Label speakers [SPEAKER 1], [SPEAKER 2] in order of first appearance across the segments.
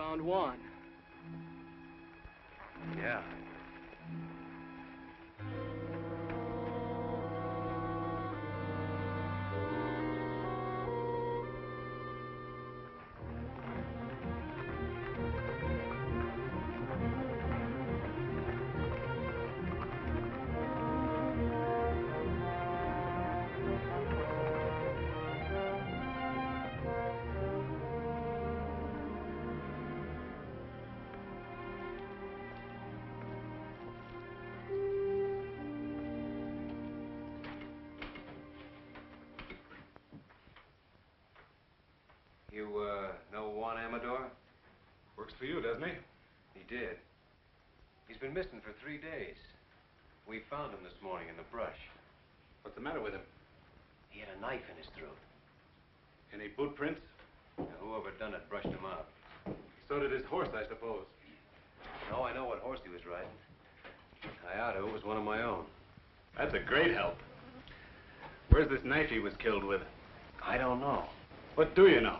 [SPEAKER 1] found one.
[SPEAKER 2] Yeah. You, know Juan Amador?
[SPEAKER 3] Works for you, doesn't he?
[SPEAKER 2] He did. He's been missing for 3 days. We found him this morning in the brush.
[SPEAKER 3] What's the matter with him?
[SPEAKER 2] He had a knife in his throat.
[SPEAKER 3] Any boot prints?
[SPEAKER 2] Now, whoever done it brushed him out.
[SPEAKER 3] So did his horse, I suppose.
[SPEAKER 2] No, I know what horse he was riding. I ought to. It was one of my own.
[SPEAKER 3] That's a great help. Where's this knife he was killed with?
[SPEAKER 2] I don't know.
[SPEAKER 3] What do you know?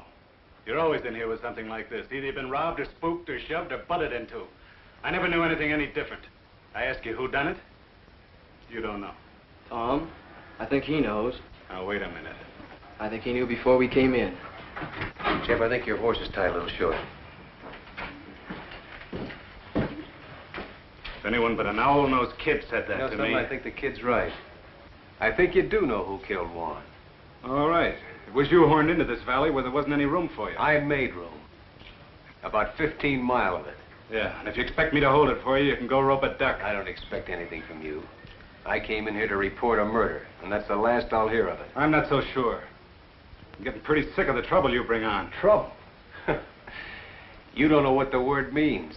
[SPEAKER 3] You're always in here with something like this. Either you've been robbed or spooked or shoved or butted into. I never knew anything any different. I ask you who done it? You don't know.
[SPEAKER 1] Tom, I think he knows.
[SPEAKER 3] Now, wait a minute.
[SPEAKER 1] I think he knew before we came in.
[SPEAKER 2] Jeff, I think your horse is tied a little short.
[SPEAKER 3] If anyone but an owl-nosed kid said that to me...
[SPEAKER 2] I think the kid's right. I think you do know who killed Juan.
[SPEAKER 3] All right. It was you horned into this valley where there wasn't any room for you.
[SPEAKER 2] I made room. About 15 mile of it.
[SPEAKER 3] Yeah, and if you expect me to hold it for you, you can go rope a duck.
[SPEAKER 2] I don't expect anything from you. I came in here to report a murder, and that's the last I'll hear of it.
[SPEAKER 3] I'm not so sure. I'm getting pretty sick of the trouble you bring on.
[SPEAKER 2] Trouble? You don't know what the word means.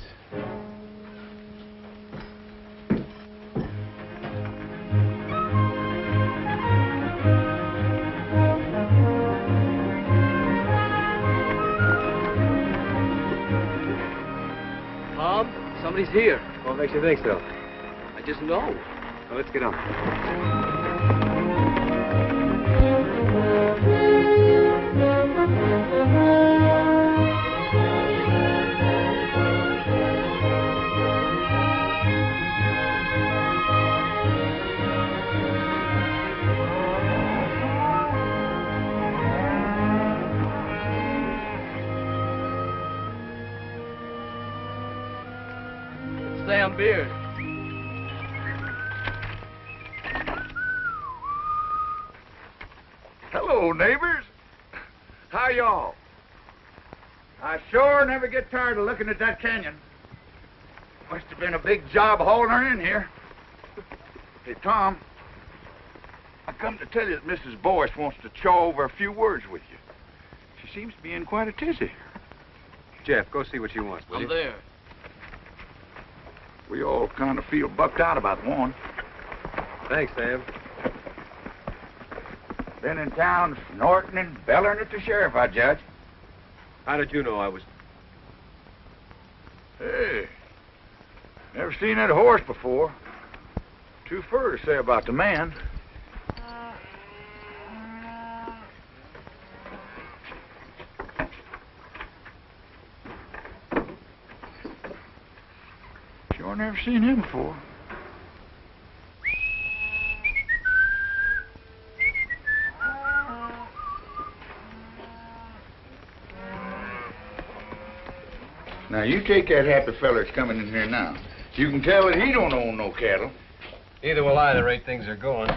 [SPEAKER 1] Tom, somebody's here.
[SPEAKER 2] What makes you think so?
[SPEAKER 1] I just know.
[SPEAKER 2] Well, let's get on.
[SPEAKER 1] Sam Beard.
[SPEAKER 4] Hello, neighbors. How y'all? I sure never get tired of looking at that canyon. Must have been a big job hauling her in here. Hey, Tom, I come to tell you that Mrs. Boyce wants to chaw over a few words with you. She seems to be in quite a tizzy.
[SPEAKER 2] Jeff, go see what she wants, will you?
[SPEAKER 1] I'm there.
[SPEAKER 4] We all kind of feel bucked out about one.
[SPEAKER 2] Thanks, Sam.
[SPEAKER 4] Been in town snorting and bellering at the sheriff, I judge.
[SPEAKER 2] How did you know I was...
[SPEAKER 4] Hey, never seen that horse before. Too fur to say about the man. Sure never seen him before. Now, you take that happy feller that's coming in here now. You can tell that he don't own no cattle.
[SPEAKER 2] Neither will I, the rate things are going.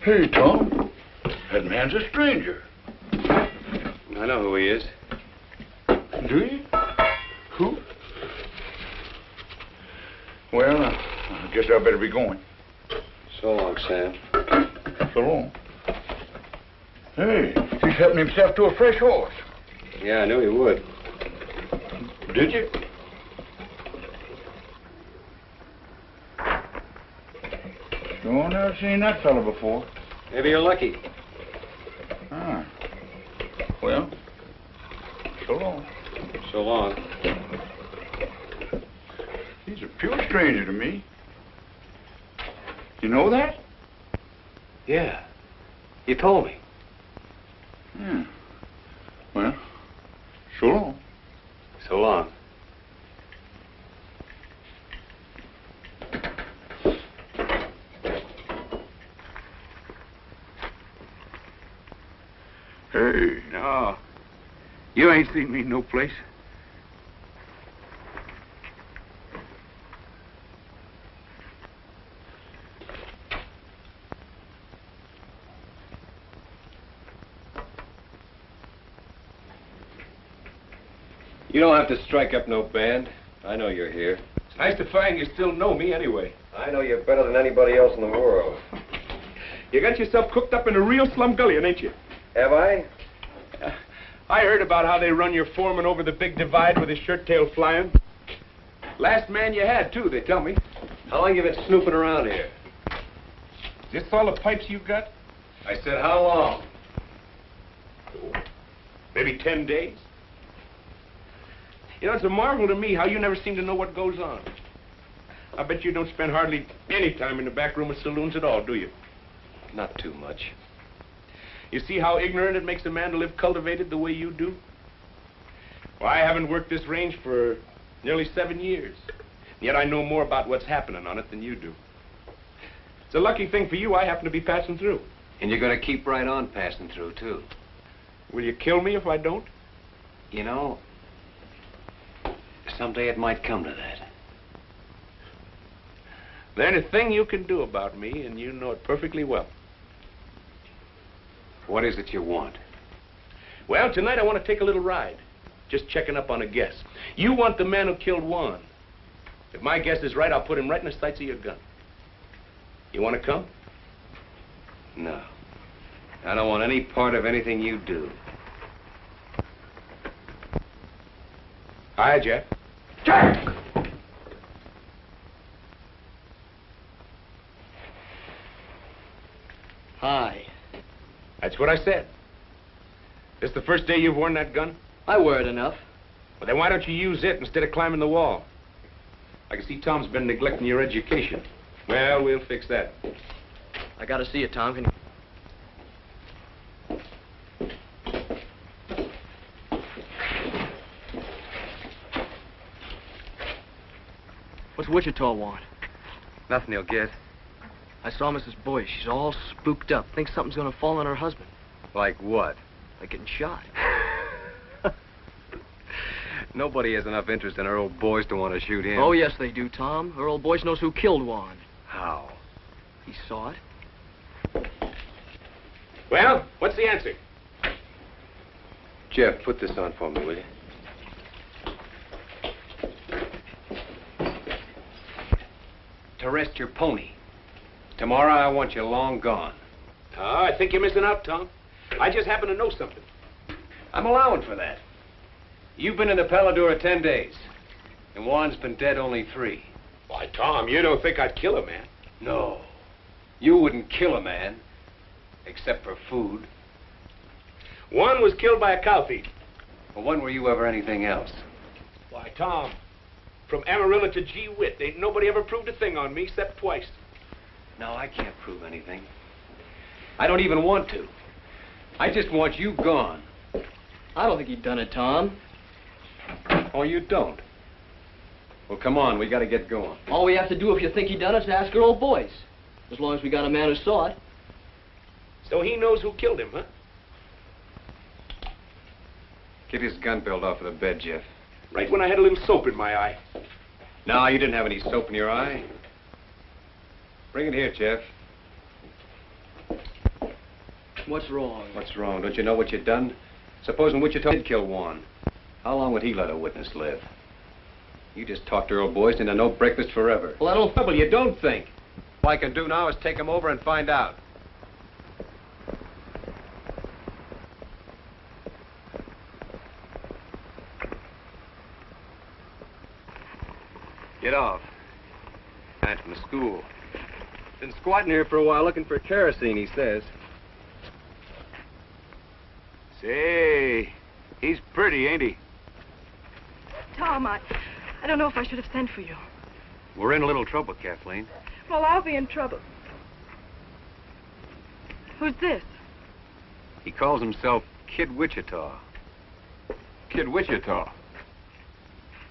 [SPEAKER 4] Hey, Tom. That man's a stranger.
[SPEAKER 2] I know who he is.
[SPEAKER 4] Do you? Who? Well, I guess I better be going.
[SPEAKER 2] So long, Sam.
[SPEAKER 4] So long. Hey, he's helping himself to a fresh horse.
[SPEAKER 2] Yeah, I knew he would.
[SPEAKER 4] Did you? Sure never seen that fella before.
[SPEAKER 2] Maybe you're lucky.
[SPEAKER 4] Ah. Well, so long.
[SPEAKER 2] So long.
[SPEAKER 4] He's a pure stranger to me. You know that?
[SPEAKER 2] Yeah. You told me.
[SPEAKER 4] Yeah. Well, so long.
[SPEAKER 2] So long.
[SPEAKER 4] Hey, no. You ain't seen me no place.
[SPEAKER 2] You don't have to strike up no band. I know you're here.
[SPEAKER 5] It's nice to find you still know me anyway.
[SPEAKER 2] I know you better than anybody else in the world.
[SPEAKER 5] You got yourself cooked up in a real slumgullion, ain't you?
[SPEAKER 2] Have I?
[SPEAKER 5] I heard about how they run your foreman over the big divide with his shirt tail flying. Last man you had, too, they tell me.
[SPEAKER 2] How long you been snooping around here?
[SPEAKER 5] Is this all the pipes you got?
[SPEAKER 2] I said, how long?
[SPEAKER 5] Maybe 10 days. You know, it's a marvel to me how you never seem to know what goes on. I bet you don't spend hardly any time in the back room of saloons at all, do you?
[SPEAKER 2] Not too much.
[SPEAKER 5] You see how ignorant it makes a man to live cultivated the way you do? Well, I haven't worked this range for nearly 7 years. Yet I know more about what's happening on it than you do. It's a lucky thing for you I happen to be passing through.
[SPEAKER 2] And you're going to keep right on passing through, too.
[SPEAKER 5] Will you kill me if I don't?
[SPEAKER 2] You know, someday it might come to that.
[SPEAKER 5] There's a thing you can do about me, and you know it perfectly well.
[SPEAKER 2] What is it you want?
[SPEAKER 5] Well, tonight I want to take a little ride. Just checking up on a guess. You want the man who killed Juan. If my guess is right, I'll put him right in the sights of your gun. You want to come?
[SPEAKER 2] No. I don't want any part of anything you do.
[SPEAKER 5] Hi, Jeff.
[SPEAKER 4] Jack!
[SPEAKER 1] Hi.
[SPEAKER 5] That's what I said. This the first day you've worn that gun?
[SPEAKER 1] I wear it enough.
[SPEAKER 5] Well, then why don't you use it instead of climbing the wall? I can see Tom's been neglecting your education. Well, we'll fix that.
[SPEAKER 1] I gotta see it, Tom. Can you... What's Wichita want?
[SPEAKER 2] Nothing you'll get.
[SPEAKER 1] I saw Mrs. Boyce. She's all spooked up. Thinks something's gonna fall on her husband.
[SPEAKER 2] Like what?
[SPEAKER 1] Like getting shot.
[SPEAKER 2] Nobody has enough interest in our old boys to want to shoot him.
[SPEAKER 1] Oh, yes, they do, Tom. Her old Boyce knows who killed Juan.
[SPEAKER 2] How?
[SPEAKER 1] He saw it.
[SPEAKER 5] Well, what's the answer?
[SPEAKER 2] Jeff, put this on for me, will you? To rest your pony. Tomorrow I want you long gone.
[SPEAKER 5] Oh, I think you're missing out, Tom. I just happen to know something.
[SPEAKER 2] I'm allowing for that. You've been in the Paladura 10 days, and Juan's been dead only 3.
[SPEAKER 5] Why, Tom, you don't think I'd kill a man?
[SPEAKER 2] No. You wouldn't kill a man, except for food.
[SPEAKER 5] Juan was killed by a cow thief.
[SPEAKER 2] Well, when were you ever anything else?
[SPEAKER 5] Why, Tom, from Amarillo to Gee Whit, ain't nobody ever proved a thing on me except twice.
[SPEAKER 2] No, I can't prove anything. I don't even want to. I just want you gone.
[SPEAKER 1] I don't think he'd done it, Tom.
[SPEAKER 2] Oh, you don't? Well, come on, we gotta get going.
[SPEAKER 1] All we have to do if you think he done it is ask her old Boyce. As long as we got a man who saw it.
[SPEAKER 5] So he knows who killed him, huh?
[SPEAKER 2] Get his gun belt off of the bed, Jeff.
[SPEAKER 5] Right when I had a little soap in my eye.
[SPEAKER 2] No, you didn't have any soap in your eye. Bring it here, Jeff.
[SPEAKER 1] What's wrong?
[SPEAKER 2] What's wrong? Don't you know what you've done? Supposing Wichita did kill Juan. How long would he let a witness live? You just talked Earl Boyce into no breakfast forever.
[SPEAKER 1] Well, I don't...
[SPEAKER 2] Trouble, you don't think. All I can do now is take him over and find out.
[SPEAKER 6] Get off. Guy from the school. Been squatting here for a while looking for kerosene, he says.
[SPEAKER 4] Say, he's pretty, ain't he?
[SPEAKER 7] Tom, I don't know if I should have sent for you.
[SPEAKER 2] We're in a little trouble, Kathleen.
[SPEAKER 7] Well, I'll be in trouble. Who's this?
[SPEAKER 2] He calls himself Kid Wichita.
[SPEAKER 8] Kid Wichita.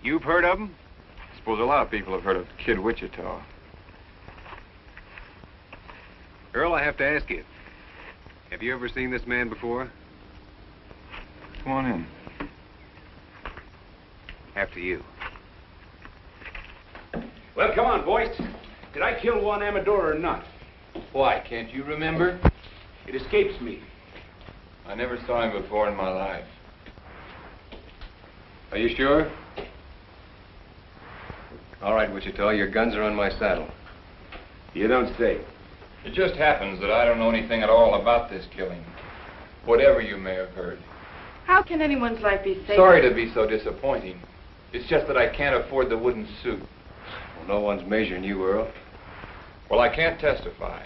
[SPEAKER 2] You've heard of him?
[SPEAKER 8] I suppose a lot of people have heard of Kid Wichita.
[SPEAKER 2] Earl, I have to ask you. Have you ever seen this man before?
[SPEAKER 8] Come on in.
[SPEAKER 2] After you.
[SPEAKER 5] Well, come on, boys. Did I kill Juan Amador or not?
[SPEAKER 8] Why, can't you remember?
[SPEAKER 5] It escapes me.
[SPEAKER 8] I never saw him before in my life.
[SPEAKER 2] Are you sure? All right, Wichita, your guns are on my saddle.
[SPEAKER 5] You don't say.
[SPEAKER 8] It just happens that I don't know anything at all about this killing. Whatever you may have heard.
[SPEAKER 7] How can anyone's life be safe?
[SPEAKER 8] Sorry to be so disappointing. It's just that I can't afford the wooden suit.
[SPEAKER 2] Well, no one's measuring you, Earl.
[SPEAKER 8] Well, I can't testify.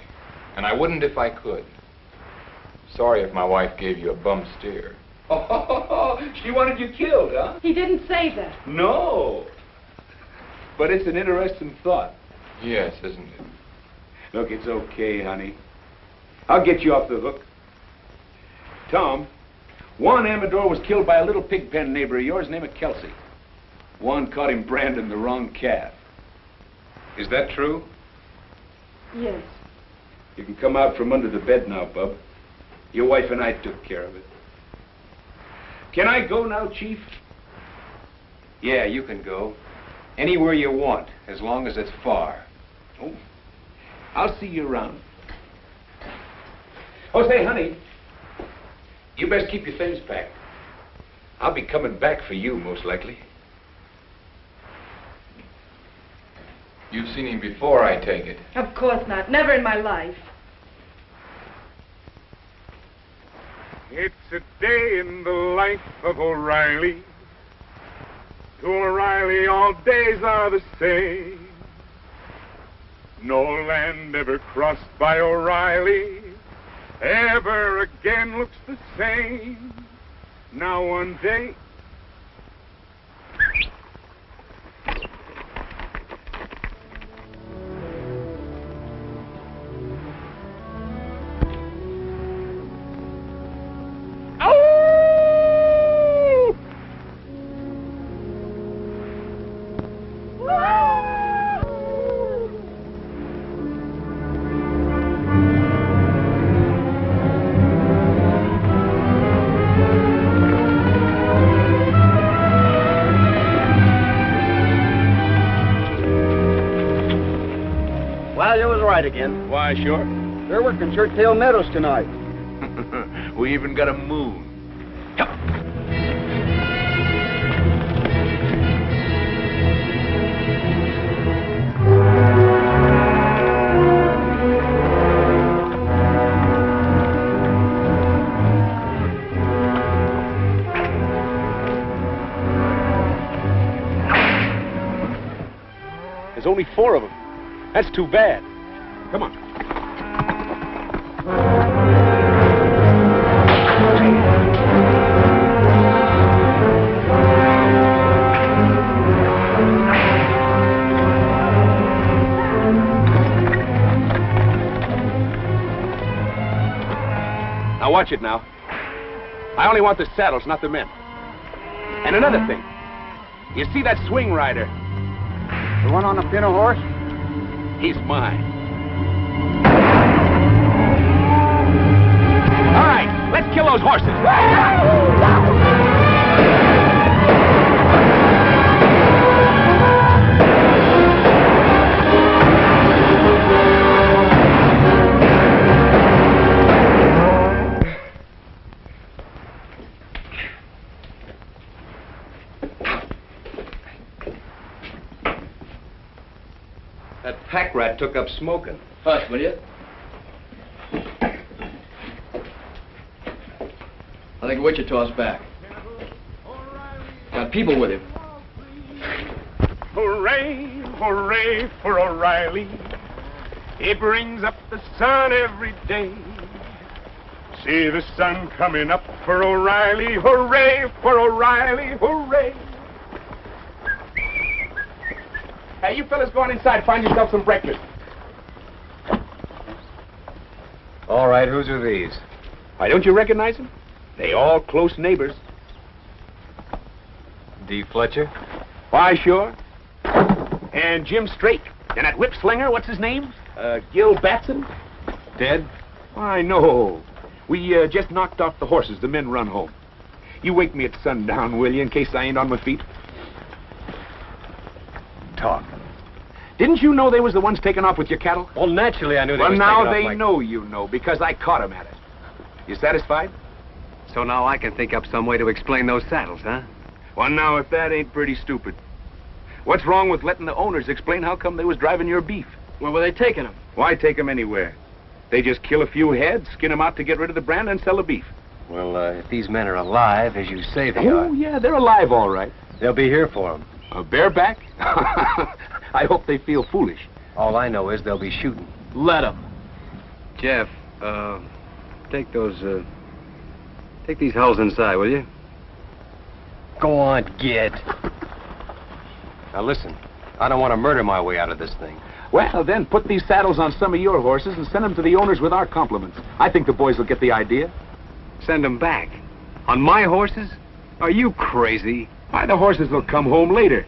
[SPEAKER 8] And I wouldn't if I could. Sorry if my wife gave you a bum steer.
[SPEAKER 5] Oh, she wanted you killed, huh?
[SPEAKER 7] He didn't say that.
[SPEAKER 5] No. But it's an interesting thought.
[SPEAKER 8] Yes, isn't it?
[SPEAKER 5] Look, it's okay, honey. I'll get you off the hook. Tom, Juan Amador was killed by a little pig pen neighbor of yours named Kelsey. Juan caught him branding the wrong calf.
[SPEAKER 2] Is that true?
[SPEAKER 7] Yes.
[SPEAKER 5] You can come out from under the bed now, bub. Your wife and I took care of it. Can I go now, Chief?
[SPEAKER 2] Yeah, you can go. Anywhere you want, as long as it's far.
[SPEAKER 5] Oh, I'll see you around. Oh, say, honey, you best keep your things packed. I'll be coming back for you, most likely.
[SPEAKER 8] You've seen him before, I take it.
[SPEAKER 7] Of course not. Never in my life.
[SPEAKER 9] It's a day in the life of O'Reilly. To O'Reilly, all days are the same. No land ever crossed by O'Reilly ever again looks the same. Now one day...
[SPEAKER 1] Again.
[SPEAKER 3] Why, sure.
[SPEAKER 1] They're working Church-Tail Meadows tonight.
[SPEAKER 3] We even got a moon. There's only 4 of them. That's too bad. Come on. Now watch it now. I only want the saddles, not the men. And another thing. You see that swing rider?
[SPEAKER 1] The one on the pinto horse?
[SPEAKER 3] He's mine. All right, let's kill those horses.
[SPEAKER 2] That pack rat took up smoking.
[SPEAKER 1] Hush, will you? I think Wichita's back. Got people with him.
[SPEAKER 9] Hooray, hooray for O'Reilly. He brings up the sun every day. See the sun coming up for O'Reilly. Hooray for O'Reilly, hooray.
[SPEAKER 5] Hey, you fellas go on inside, find yourself some breakfast.
[SPEAKER 6] All right, whose are these?
[SPEAKER 5] Why, don't you recognize them? They all close neighbors.
[SPEAKER 6] D. Fletcher?
[SPEAKER 5] Why, sure. And Jim Strake. And that whip slinger, what's his name? Gil Batson?
[SPEAKER 6] Dead?
[SPEAKER 5] Why, no. We just knocked off the horses. The men run home. You wake me at sundown, will you, in case I ain't on my feet?
[SPEAKER 6] Talk.
[SPEAKER 5] Didn't you know they was the ones taking off with your cattle?
[SPEAKER 6] Well, naturally, I knew they
[SPEAKER 5] Well,
[SPEAKER 6] was
[SPEAKER 5] now
[SPEAKER 6] taking off
[SPEAKER 5] they
[SPEAKER 6] my-
[SPEAKER 5] know you know, because I caught 'em at it. You satisfied?
[SPEAKER 6] So now I can think up some way to explain those saddles, huh?
[SPEAKER 5] Well, now, if that ain't pretty stupid. What's wrong with letting the owners explain how come they was driving your beef?
[SPEAKER 1] Where were they taking him?
[SPEAKER 5] Why take 'em anywhere? They just kill a few heads, skin 'em out to get rid of the brand, and sell the beef.
[SPEAKER 6] Well, if these men are alive, as you say they
[SPEAKER 5] Oh,
[SPEAKER 6] are,
[SPEAKER 5] yeah, they're alive, all right.
[SPEAKER 6] they'll be here for them.
[SPEAKER 5] Bareback? I hope they feel foolish.
[SPEAKER 6] All I know is they'll be shooting.
[SPEAKER 1] Let them.
[SPEAKER 6] Jeff, take these hulls inside, will you? Go on, get. Now listen, I don't want to murder my way out of this thing.
[SPEAKER 5] Well, then, put these saddles on some of your horses and send them to the owners with our compliments. I think the boys will get the idea.
[SPEAKER 6] Send them back. On my horses? Are you crazy?
[SPEAKER 5] Why, the horses will come home later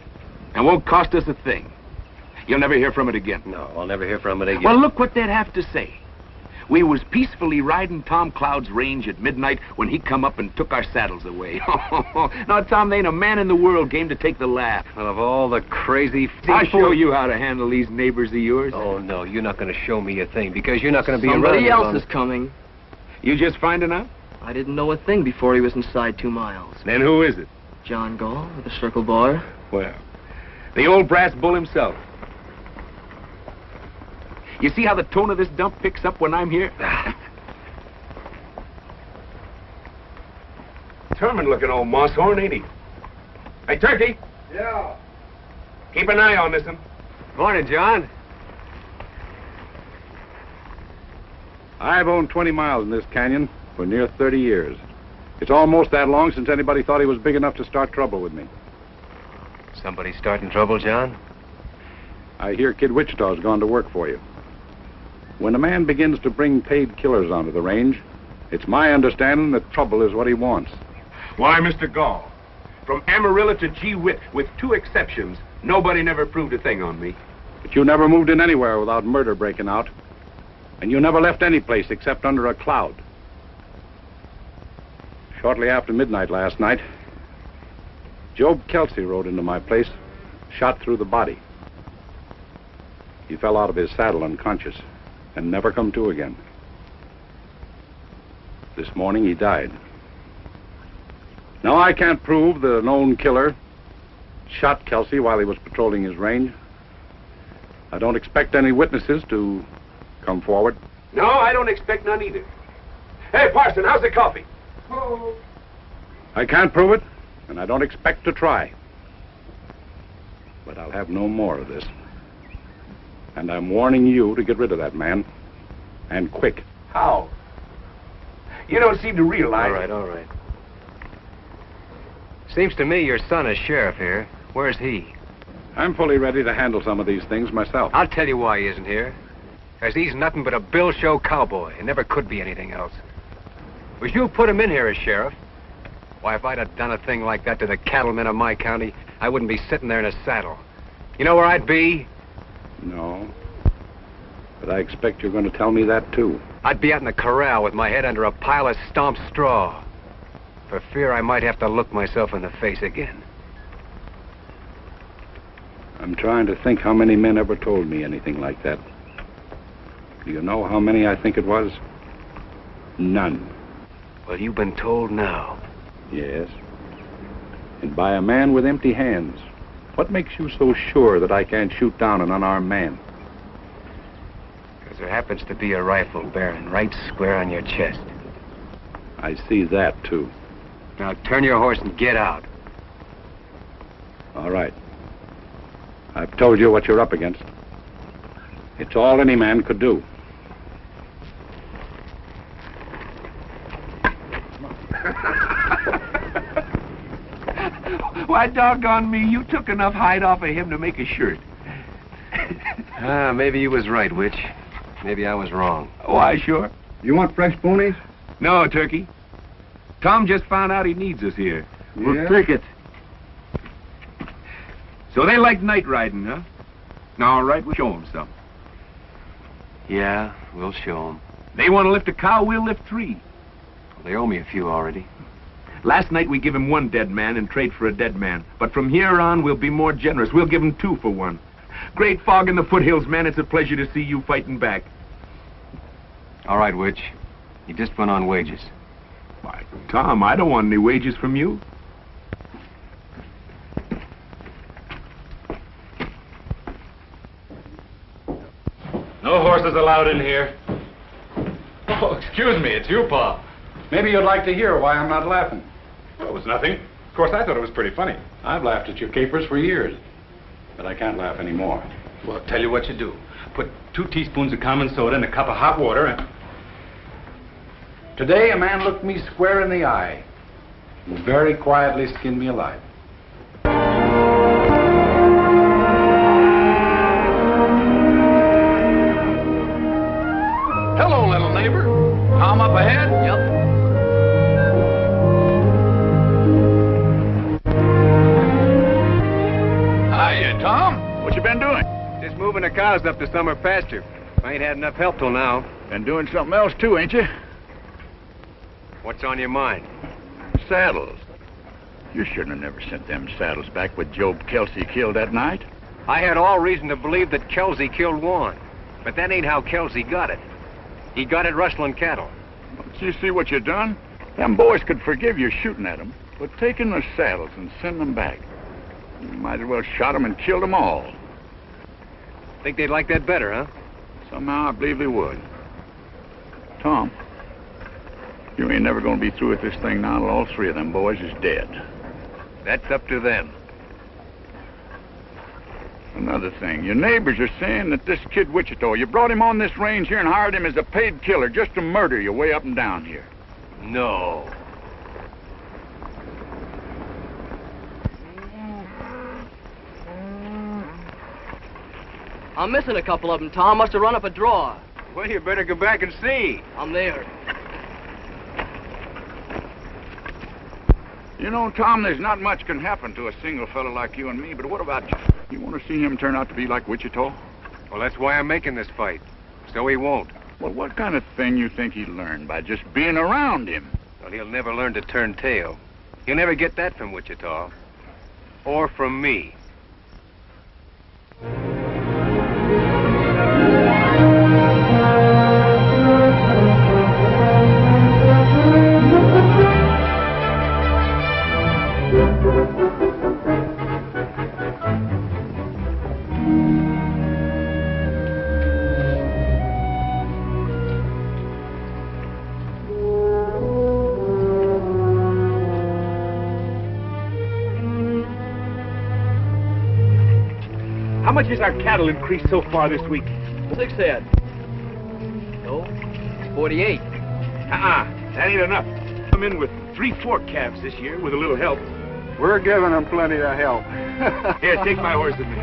[SPEAKER 5] and won't cost us a thing. You'll never hear from it again.
[SPEAKER 6] No, I'll never hear from it again.
[SPEAKER 5] Well, look what they'd have to say. We was peacefully riding Tom Cloud's range at midnight when he come up and took our saddles away. Now, Tom, there ain't a man in the world game to take the laugh.
[SPEAKER 6] Well, of all the crazy...
[SPEAKER 5] I'll show you how to handle these neighbors of yours.
[SPEAKER 6] Oh, no, you're not going to show me a thing, because you're not going to be
[SPEAKER 1] Somebody
[SPEAKER 6] around.
[SPEAKER 1] else is coming.
[SPEAKER 5] You just finding out?
[SPEAKER 1] I didn't know a thing before he was inside 2 miles.
[SPEAKER 5] Then who is it?
[SPEAKER 1] John Gall with the Circle Bar.
[SPEAKER 5] Well, the old brass bull himself. You see how the tone of this dump picks up when I'm here? Determined-looking old moss-horn, ain't he? Hey, Turkey.
[SPEAKER 4] Yeah.
[SPEAKER 5] Keep an eye on this one.
[SPEAKER 6] Morning, John.
[SPEAKER 10] I've owned 20 miles in this canyon for near 30 years. It's almost that long since anybody thought he was big enough to start trouble with me.
[SPEAKER 6] Somebody starting trouble, John?
[SPEAKER 10] I hear Kid Wichita's gone to work for you. When a man begins to bring paid killers onto the range, it's my understanding that trouble is what he wants.
[SPEAKER 5] Why, Mr. Gall, from Amarillo to Gee Whit, with 2 exceptions, nobody never proved a thing on me.
[SPEAKER 10] But you never moved in anywhere without murder breaking out. And you never left any place except under a cloud. Shortly after midnight last night, Job Kelsey rode into my place, shot through the body. He fell out of his saddle unconscious and never come to again. This morning he died. Now, I can't prove the known killer shot Kelsey while he was patrolling his range. I don't expect any witnesses to come forward.
[SPEAKER 5] No, I don't expect none either. Hey, Parson, how's the coffee?
[SPEAKER 10] I can't prove it, and I don't expect to try. But I'll have no more of this. And I'm warning you to get rid of that man. And quick.
[SPEAKER 5] How? You don't seem to realize...
[SPEAKER 6] All right. Seems to me your son is sheriff here. Where's he?
[SPEAKER 10] I'm fully ready to handle some of these things myself.
[SPEAKER 6] I'll tell you why he isn't here. Because he's nothing but a bill show cowboy and never could be anything else. Was you put him in here as sheriff? Why, if I'd have done a thing like that to the cattlemen of my county, I wouldn't be sitting there in a saddle. You know where I'd be?
[SPEAKER 10] No. But I expect you're going to tell me that, too.
[SPEAKER 6] I'd be out in the corral with my head under a pile of stomped straw. For fear I might have to look myself in the face again.
[SPEAKER 10] I'm trying to think how many men ever told me anything like that. Do you know how many I think it was? None.
[SPEAKER 6] Well, you've been told now.
[SPEAKER 10] Yes. And by a man with empty hands. What makes you so sure that I can't shoot down an unarmed man?
[SPEAKER 6] Because there happens to be a rifle bearing right square on your chest.
[SPEAKER 10] I see that, too.
[SPEAKER 6] Now turn your horse and get out.
[SPEAKER 10] All right. I've told you what you're up against. It's all any man could do.
[SPEAKER 5] Why, doggone me, you took enough hide off of him to make a shirt.
[SPEAKER 6] Maybe you was right, Witch. Maybe I was wrong.
[SPEAKER 5] Why, sure.
[SPEAKER 10] You want fresh ponies?
[SPEAKER 5] No, Turkey. Tom just found out he needs us here.
[SPEAKER 10] Yeah?
[SPEAKER 5] We'll take it. So they like night riding, huh? All right, we'll show them some.
[SPEAKER 6] Yeah, we'll show them.
[SPEAKER 5] They want to lift a cow, we'll lift 3.
[SPEAKER 6] Well, they owe me a few already.
[SPEAKER 5] Last night we give him 1 dead man and trade for a dead man. But from here on, we'll be more generous. We'll give him 2 for 1. Great fog in the foothills, man. It's a pleasure to see you fighting back.
[SPEAKER 6] All right, Witch. You just went on wages.
[SPEAKER 5] Why, Tom, I don't want any wages from you.
[SPEAKER 3] No horses allowed in here. Oh, excuse me, it's you, Pa.
[SPEAKER 10] Maybe you'd like to hear why I'm not laughing.
[SPEAKER 3] Well, it was nothing. Of course, I thought it was pretty funny.
[SPEAKER 10] I've laughed at your capers for years, but I can't laugh anymore.
[SPEAKER 3] Well, tell you what you do. Put 2 teaspoons of common soda in a cup of hot water and...
[SPEAKER 10] Today, a man looked me square in the eye and very quietly skinned me alive. Hello, little neighbor. Tom up ahead?
[SPEAKER 1] Yep.
[SPEAKER 4] Hiya, Tom. What you been doing?
[SPEAKER 6] Just moving the cows up to summer pasture. I ain't had enough help till now.
[SPEAKER 4] Been doing something else too, ain't you?
[SPEAKER 6] What's on your mind?
[SPEAKER 4] Saddles. You shouldn't have never sent them saddles back with Job Kelsey killed that night.
[SPEAKER 6] I had all reason to believe that Kelsey killed Juan. But that ain't how Kelsey got it. He got it rustling cattle.
[SPEAKER 4] Don't you see what you done? Them boys could forgive you shooting at them, but taking the saddles and sending them back. You might as well shot them and killed them all.
[SPEAKER 6] Think they'd like that better, huh?
[SPEAKER 4] Somehow I believe they would. Tom, you ain't never gonna be through with this thing now till all 3 of them boys is dead.
[SPEAKER 6] That's up to them.
[SPEAKER 4] Another thing, your neighbors are saying that this kid Wichita, you brought him on this range here and hired him as a paid killer just to murder you way up and down here.
[SPEAKER 6] No.
[SPEAKER 1] I'm missing a couple of them, Tom. Must have run up a draw.
[SPEAKER 6] Well, you better go back and see.
[SPEAKER 1] I'm there.
[SPEAKER 4] You know, Tom, there's not much can happen to a single fella like you and me, but what about you? You want to see him turn out to be like Wichita?
[SPEAKER 6] Well, that's why I'm making this fight. So he won't.
[SPEAKER 4] Well, what kind of thing you think he'd learn by just being around him?
[SPEAKER 6] Well, he'll never learn to turn tail. He'll never get that from Wichita. Or from me.
[SPEAKER 5] How much has our cattle increased so far this week?
[SPEAKER 1] 6 head. No, 48.
[SPEAKER 5] That ain't enough. I'm in with 3 calves this year with a little help.
[SPEAKER 10] We're giving them plenty of help.
[SPEAKER 5] Here, take my horse with me.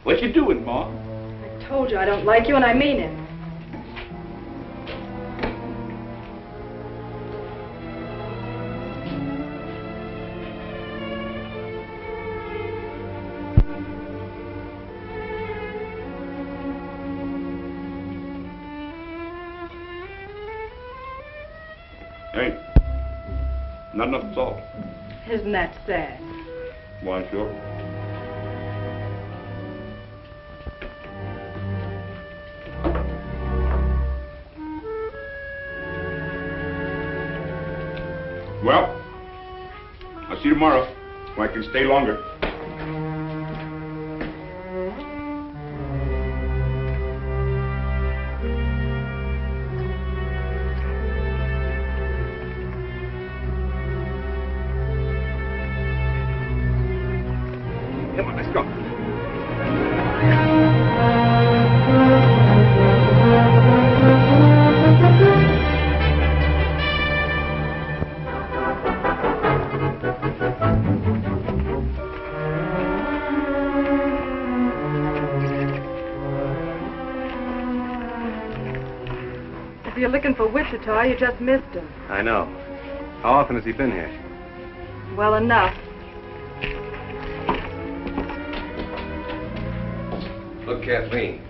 [SPEAKER 5] What you doing, Ma?
[SPEAKER 7] I told you I don't like you, and I mean it.
[SPEAKER 10] Hey, not enough salt.
[SPEAKER 7] Isn't that sad?
[SPEAKER 10] Why, sure. Well, I'll see you tomorrow, when I can stay longer.
[SPEAKER 5] Come on, let's go.
[SPEAKER 7] looking for Wichita, you just missed him.
[SPEAKER 6] I know. How often has he been here?
[SPEAKER 7] Well enough.
[SPEAKER 2] Look, Kathleen,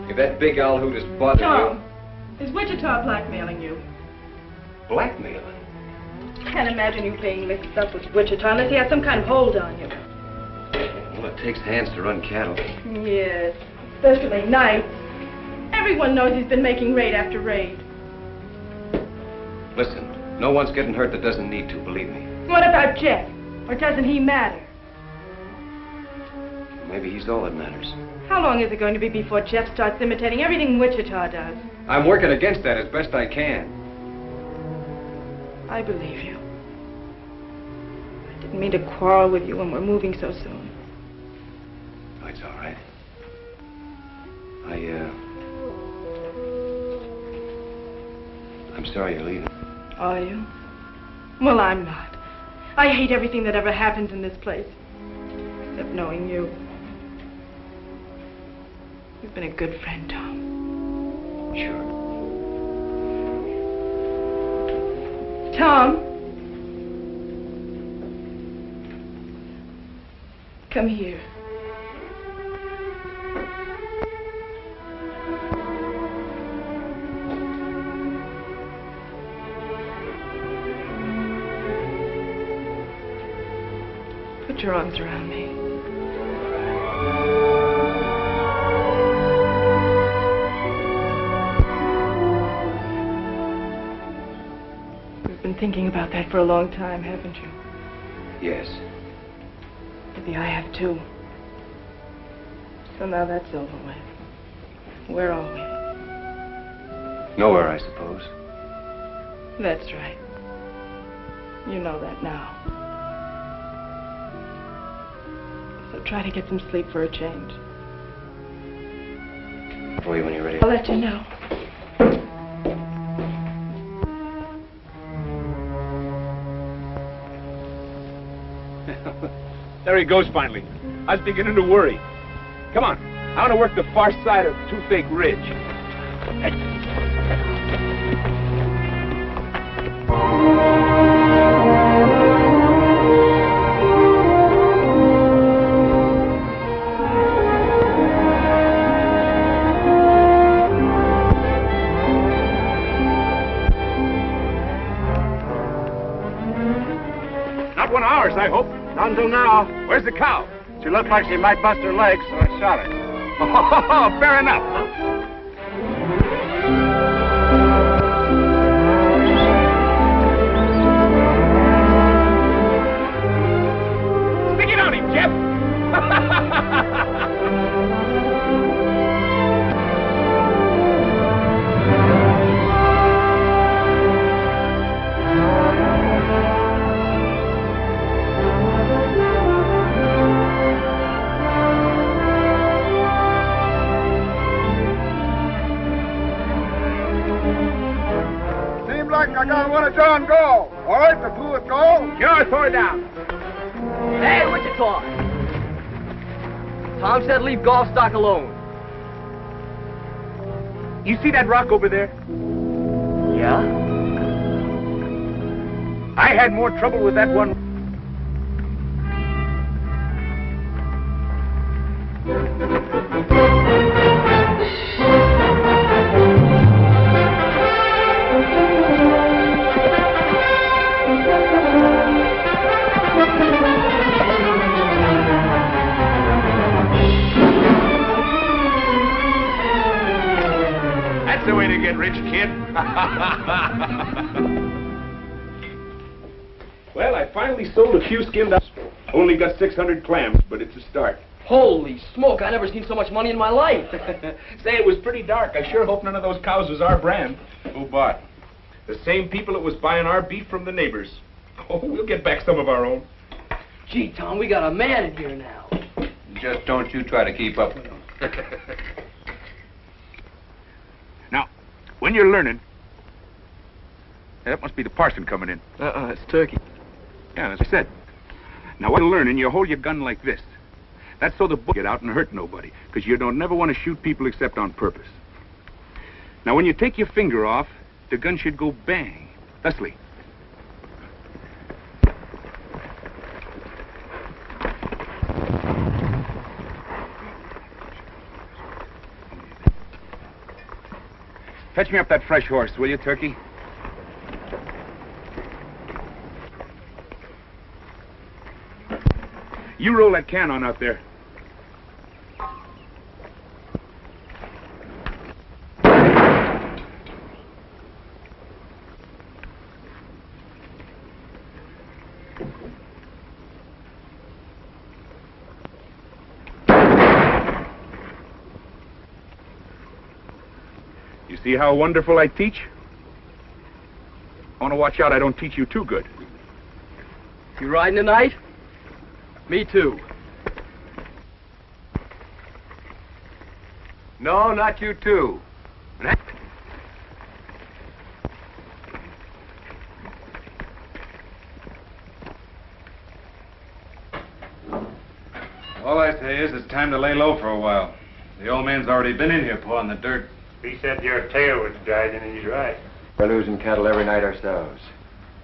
[SPEAKER 2] if that big owl hoot is bothering
[SPEAKER 7] Tom, is Wichita blackmailing you?
[SPEAKER 2] you... Blackmailing?
[SPEAKER 7] Can't imagine you being mixed up with Wichita unless he has some kind of hold on you.
[SPEAKER 2] Well, it takes hands to run cattle.
[SPEAKER 7] Yes, especially nights. Everyone knows he's been making raid after raid.
[SPEAKER 2] Listen, no one's getting hurt that doesn't need to, believe me.
[SPEAKER 7] What about Jeff? Or doesn't he matter?
[SPEAKER 2] Maybe he's all that matters.
[SPEAKER 7] How long is it going to be before Jeff starts imitating everything Wichita does?
[SPEAKER 2] I'm working against that as best I can.
[SPEAKER 7] I believe you. I didn't mean to quarrel with you when we're moving so soon.
[SPEAKER 2] Oh, it's all right. I'm sorry you're leaving.
[SPEAKER 7] Are you? Well, I'm not. I hate everything that ever happens in this place. Except knowing you. You've been a good friend, Tom.
[SPEAKER 2] Sure.
[SPEAKER 7] Tom. Come here. Put your arms around me. You've been thinking about that for a long time, haven't you?
[SPEAKER 2] Yes.
[SPEAKER 7] Maybe I have too. So now that's over with. Where are we?
[SPEAKER 2] Nowhere, I suppose.
[SPEAKER 7] That's right. You know that now. So try to get some sleep for a change.
[SPEAKER 2] Boy, when you're ready.
[SPEAKER 7] I'll let you know.
[SPEAKER 5] There he goes finally. I was beginning to worry. Come on. I want to work the far side of Toothache Ridge.
[SPEAKER 10] Not one of ours, I hope.
[SPEAKER 4] Not until now.
[SPEAKER 10] Where's the cow?
[SPEAKER 4] She looked like she might bust her legs, so I shot her.
[SPEAKER 10] Oh, fair enough. Stick it on him, Jeff.
[SPEAKER 4] I got one of John Gall. All right, the two with Gall.
[SPEAKER 10] Sure, throw it down.
[SPEAKER 1] Hey, Wichita! Tom said leave Gallstock alone.
[SPEAKER 10] You see that rock over there?
[SPEAKER 1] Yeah?
[SPEAKER 10] I had more trouble with that one. That's the way to get rich, kid.
[SPEAKER 5] Well, I finally sold a few skinned up. Only got 600 clams, but it's a start.
[SPEAKER 1] Holy smoke, I never seen so much money in my life.
[SPEAKER 5] Say, it was pretty dark. I sure hope none of those cows was our brand.
[SPEAKER 10] Who bought?
[SPEAKER 5] The same people that was buying our beef from the neighbors. Oh, we'll get back some of our own.
[SPEAKER 1] Gee, Tom, we got a man in here now.
[SPEAKER 2] Just don't you try to keep up with him.
[SPEAKER 10] Now, when you're learning, that must be the parson coming in.
[SPEAKER 1] It's Turkey.
[SPEAKER 10] Yeah, as I said. Now, when you're learning, you hold your gun like this. That's so the bullets get out and hurt nobody, because you don't never want to shoot people except on purpose. Now, when you take your finger off,
[SPEAKER 9] the gun should go bang. Thusly. Fetch me up that fresh horse, will you, Turkey? You roll that can on out there. You see how wonderful I teach? I want to watch out I don't teach you too good.
[SPEAKER 1] You riding tonight? Me too.
[SPEAKER 6] No, not you too.
[SPEAKER 3] All I say is it's time to lay low for a while. The old man's already been in here pawing the dirt.
[SPEAKER 9] He said your tail was dragging, and he's right.
[SPEAKER 2] We're losing cattle every night ourselves.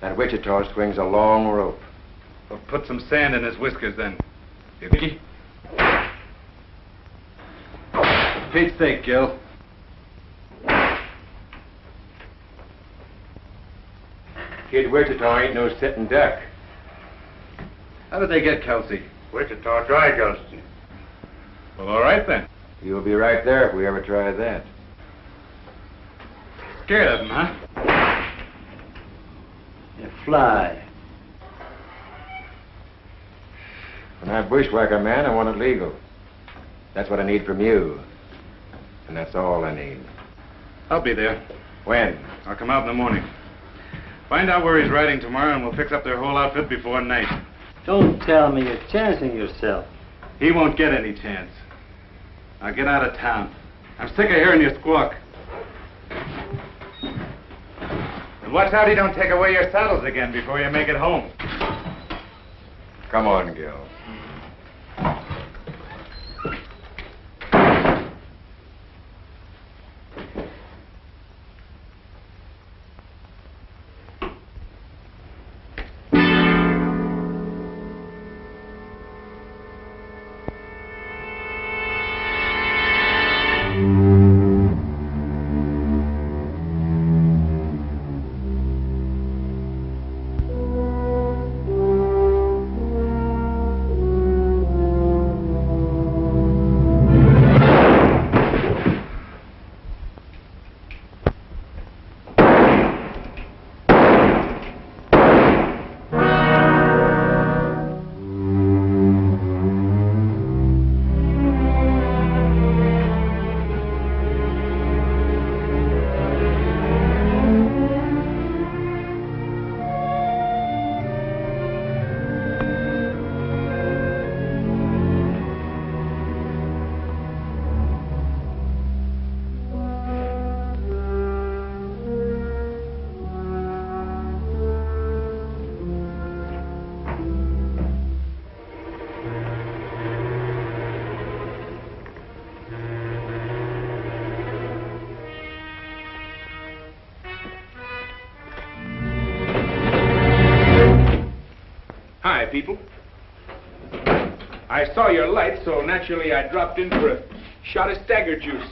[SPEAKER 2] That Wichita swings a long rope.
[SPEAKER 3] Well, put some sand in his whiskers then. Yuki? Pete's sake, Gil.
[SPEAKER 2] Kid Wichita ain't no sitting duck.
[SPEAKER 3] How did they get Kelsey?
[SPEAKER 9] Wichita dry ghosts him.
[SPEAKER 3] Well, all right then.
[SPEAKER 2] You'll be right there if we ever try that.
[SPEAKER 3] Scared of him, huh?
[SPEAKER 11] You fly.
[SPEAKER 2] When I bushwhack a man, I want it legal. That's what I need from you. And that's all I need.
[SPEAKER 3] I'll be there.
[SPEAKER 2] When?
[SPEAKER 3] I'll come out in the morning. Find out where he's riding tomorrow, and we'll fix up their whole outfit before night.
[SPEAKER 11] Don't tell me you're chancing yourself.
[SPEAKER 3] He won't get any chance. Now get out of town. I'm sick of hearing you squawk. And watch out he don't take away your saddles again before you make it home.
[SPEAKER 2] Come on, Gil.
[SPEAKER 5] People. I saw your light, so naturally I dropped in for a shot of stagger juice.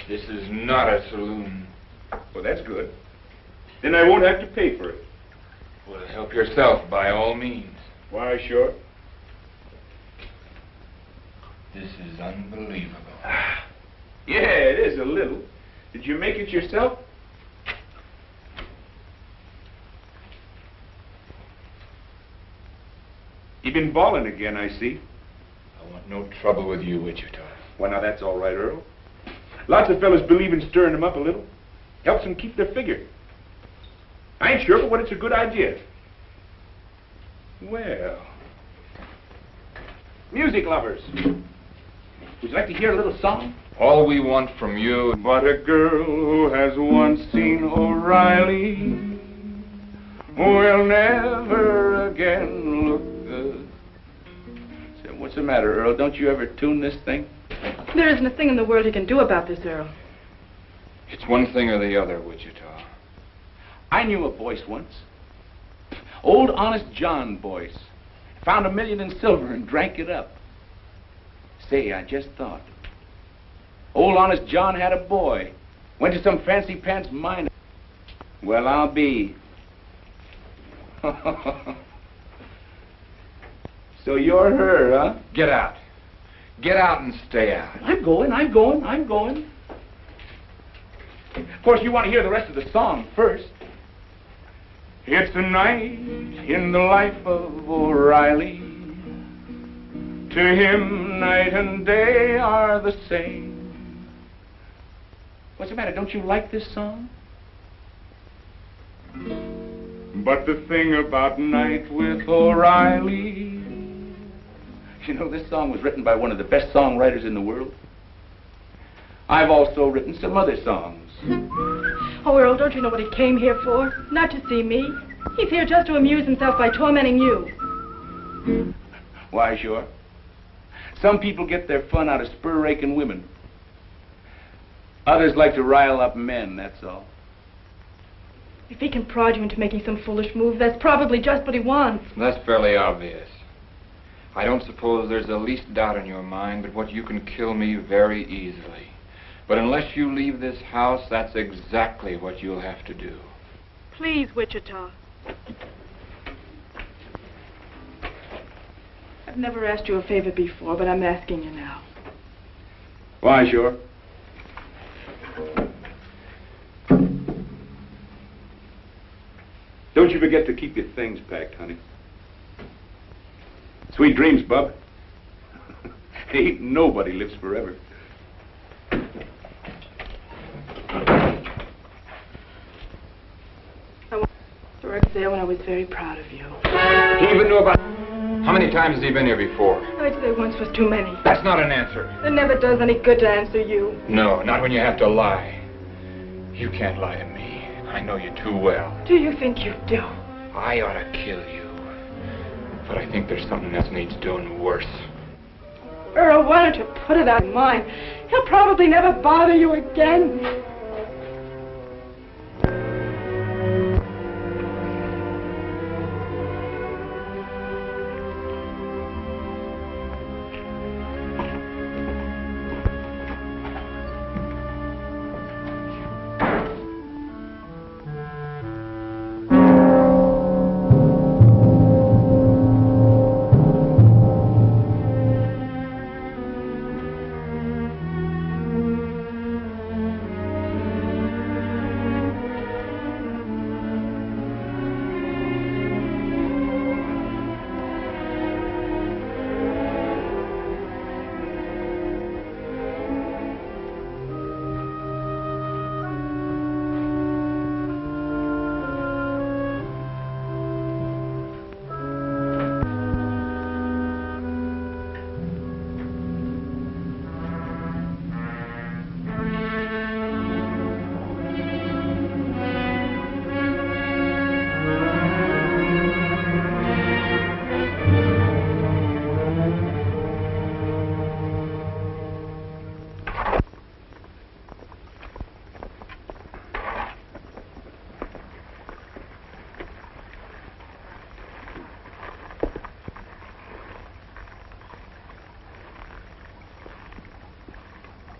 [SPEAKER 8] This is not a saloon.
[SPEAKER 5] Well, that's good. Then I won't have to pay for it.
[SPEAKER 8] Well, help yourself, by all means.
[SPEAKER 5] Why, sure.
[SPEAKER 8] This is unbelievable.
[SPEAKER 5] Yeah, it is a little. Did you make it yourself? You've been balling again, I see.
[SPEAKER 8] I want no trouble with you, Wichita.
[SPEAKER 5] Well, now that's all right, Earl. Lots of fellas believe in stirring them up a little. Helps them keep their figure. I ain't sure, but it's a good idea. Well, music lovers. Would you like to hear a little song?
[SPEAKER 8] All we want from you...
[SPEAKER 9] But a girl who has once seen O'Reilly will never again look good.
[SPEAKER 5] Say, what's the matter, Earl? Don't you ever tune this thing?
[SPEAKER 7] There isn't a thing in the world he can do about this, Earl.
[SPEAKER 8] It's one thing or the other, Wichita.
[SPEAKER 9] I knew a Boyce once. Old Honest John Boyce. Found $1 million in silver and drank it up. Say, I just thought. Old Honest John had a boy. Went to some fancy pants mine. Well, I'll be. So you're her, huh?
[SPEAKER 8] Get out. Get out and stay out.
[SPEAKER 9] I'm going. Of course, you want to hear the rest of the song first. It's a night in the life of O'Reilly. To him, night and day are the same. What's the matter? Don't you like this song? But the thing about Night with O'Reilly, you know, this song was written by one of the best songwriters in the world. I've also written some other songs.
[SPEAKER 7] Oh, Earl, don't you know what he came here for? Not to see me. He's here just to amuse himself by tormenting you.
[SPEAKER 9] Why, sure. Some people get their fun out of spur-raking women. Others like to rile up men, that's all.
[SPEAKER 7] If he can prod you into making some foolish move, that's probably just what he wants.
[SPEAKER 8] That's fairly obvious. I don't suppose there's the least doubt in your mind but what you can kill me very easily. But unless you leave this house, that's exactly what you'll have to do.
[SPEAKER 7] Please, Wichita. I've never asked you a favor before, but I'm asking you now.
[SPEAKER 9] Why, sure. Don't you forget to keep your things packed, honey. Sweet dreams, Bub. Ain't nobody lives forever.
[SPEAKER 7] I want to work there when I was very proud of you.
[SPEAKER 8] He even knew about... How many times has he been here before?
[SPEAKER 7] I'd say once was too many.
[SPEAKER 8] That's not an answer.
[SPEAKER 7] It never does any good to answer you.
[SPEAKER 8] No, not when you have to lie. You can't lie to me. I know you too well.
[SPEAKER 7] Do you think you do?
[SPEAKER 8] I ought to kill you. But I think there's something else needs doing worse.
[SPEAKER 7] Earl, why don't you put it out of mind? He'll probably never bother you again.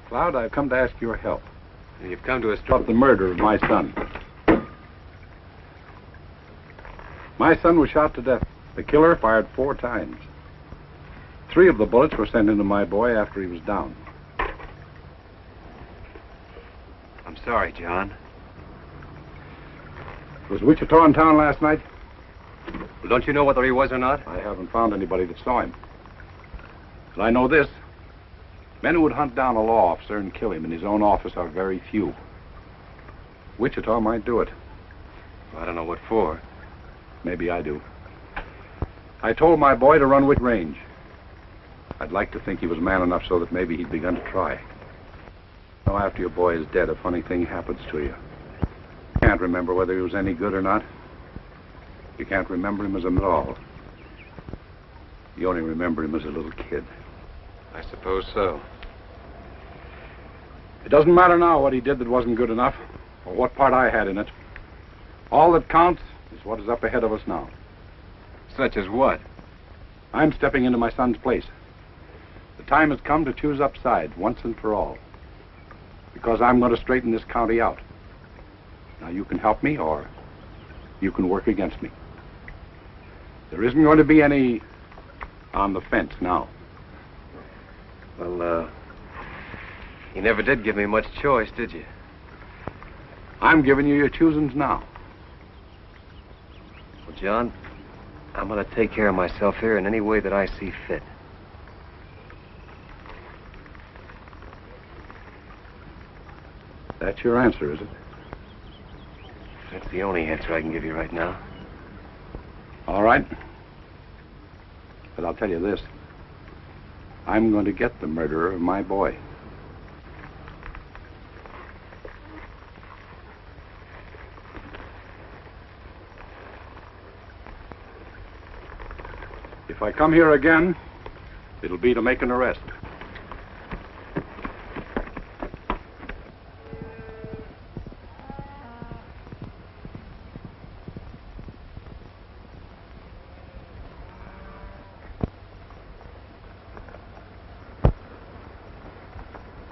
[SPEAKER 10] Cloud, I've come to ask your help.
[SPEAKER 6] And you've come to us
[SPEAKER 10] About the murder of my son. My son was shot to death. The killer fired 4 times. 3 of the bullets were sent into my boy after he was down.
[SPEAKER 6] I'm sorry, John.
[SPEAKER 10] Was Wichita in town last night?
[SPEAKER 6] Well, don't you know whether he was or not?
[SPEAKER 10] I haven't found anybody that saw him. But I know this. Men who would hunt down a law officer and kill him in his own office are very few. Wichita might do it.
[SPEAKER 6] Well, I don't know what for.
[SPEAKER 10] Maybe I do. I told my boy to run with range. I'd like to think he was man enough so that maybe he'd begun to try. Now, after your boy is dead, a funny thing happens to you. You can't remember whether he was any good or not. You can't remember him as a man at all. You only remember him as a little kid.
[SPEAKER 6] I suppose so.
[SPEAKER 10] It doesn't matter now what he did that wasn't good enough, or what part I had in it. All that counts is what is up ahead of us now.
[SPEAKER 6] Such as what?
[SPEAKER 10] I'm stepping into my son's place. The time has come to choose up side once and for all. Because I'm going to straighten this county out. Now you can help me or you can work against me. There isn't going to be any on the fence now.
[SPEAKER 6] Well, you never did give me much choice, did you?
[SPEAKER 10] I'm giving you your choosings now.
[SPEAKER 6] Well, John, I'm going to take care of myself here in any way that I see fit.
[SPEAKER 10] That's your answer, is it?
[SPEAKER 6] That's the only answer I can give you right now.
[SPEAKER 10] All right. But I'll tell you this. I'm going to get the murderer of my boy. If I come here again, it'll be to make an arrest.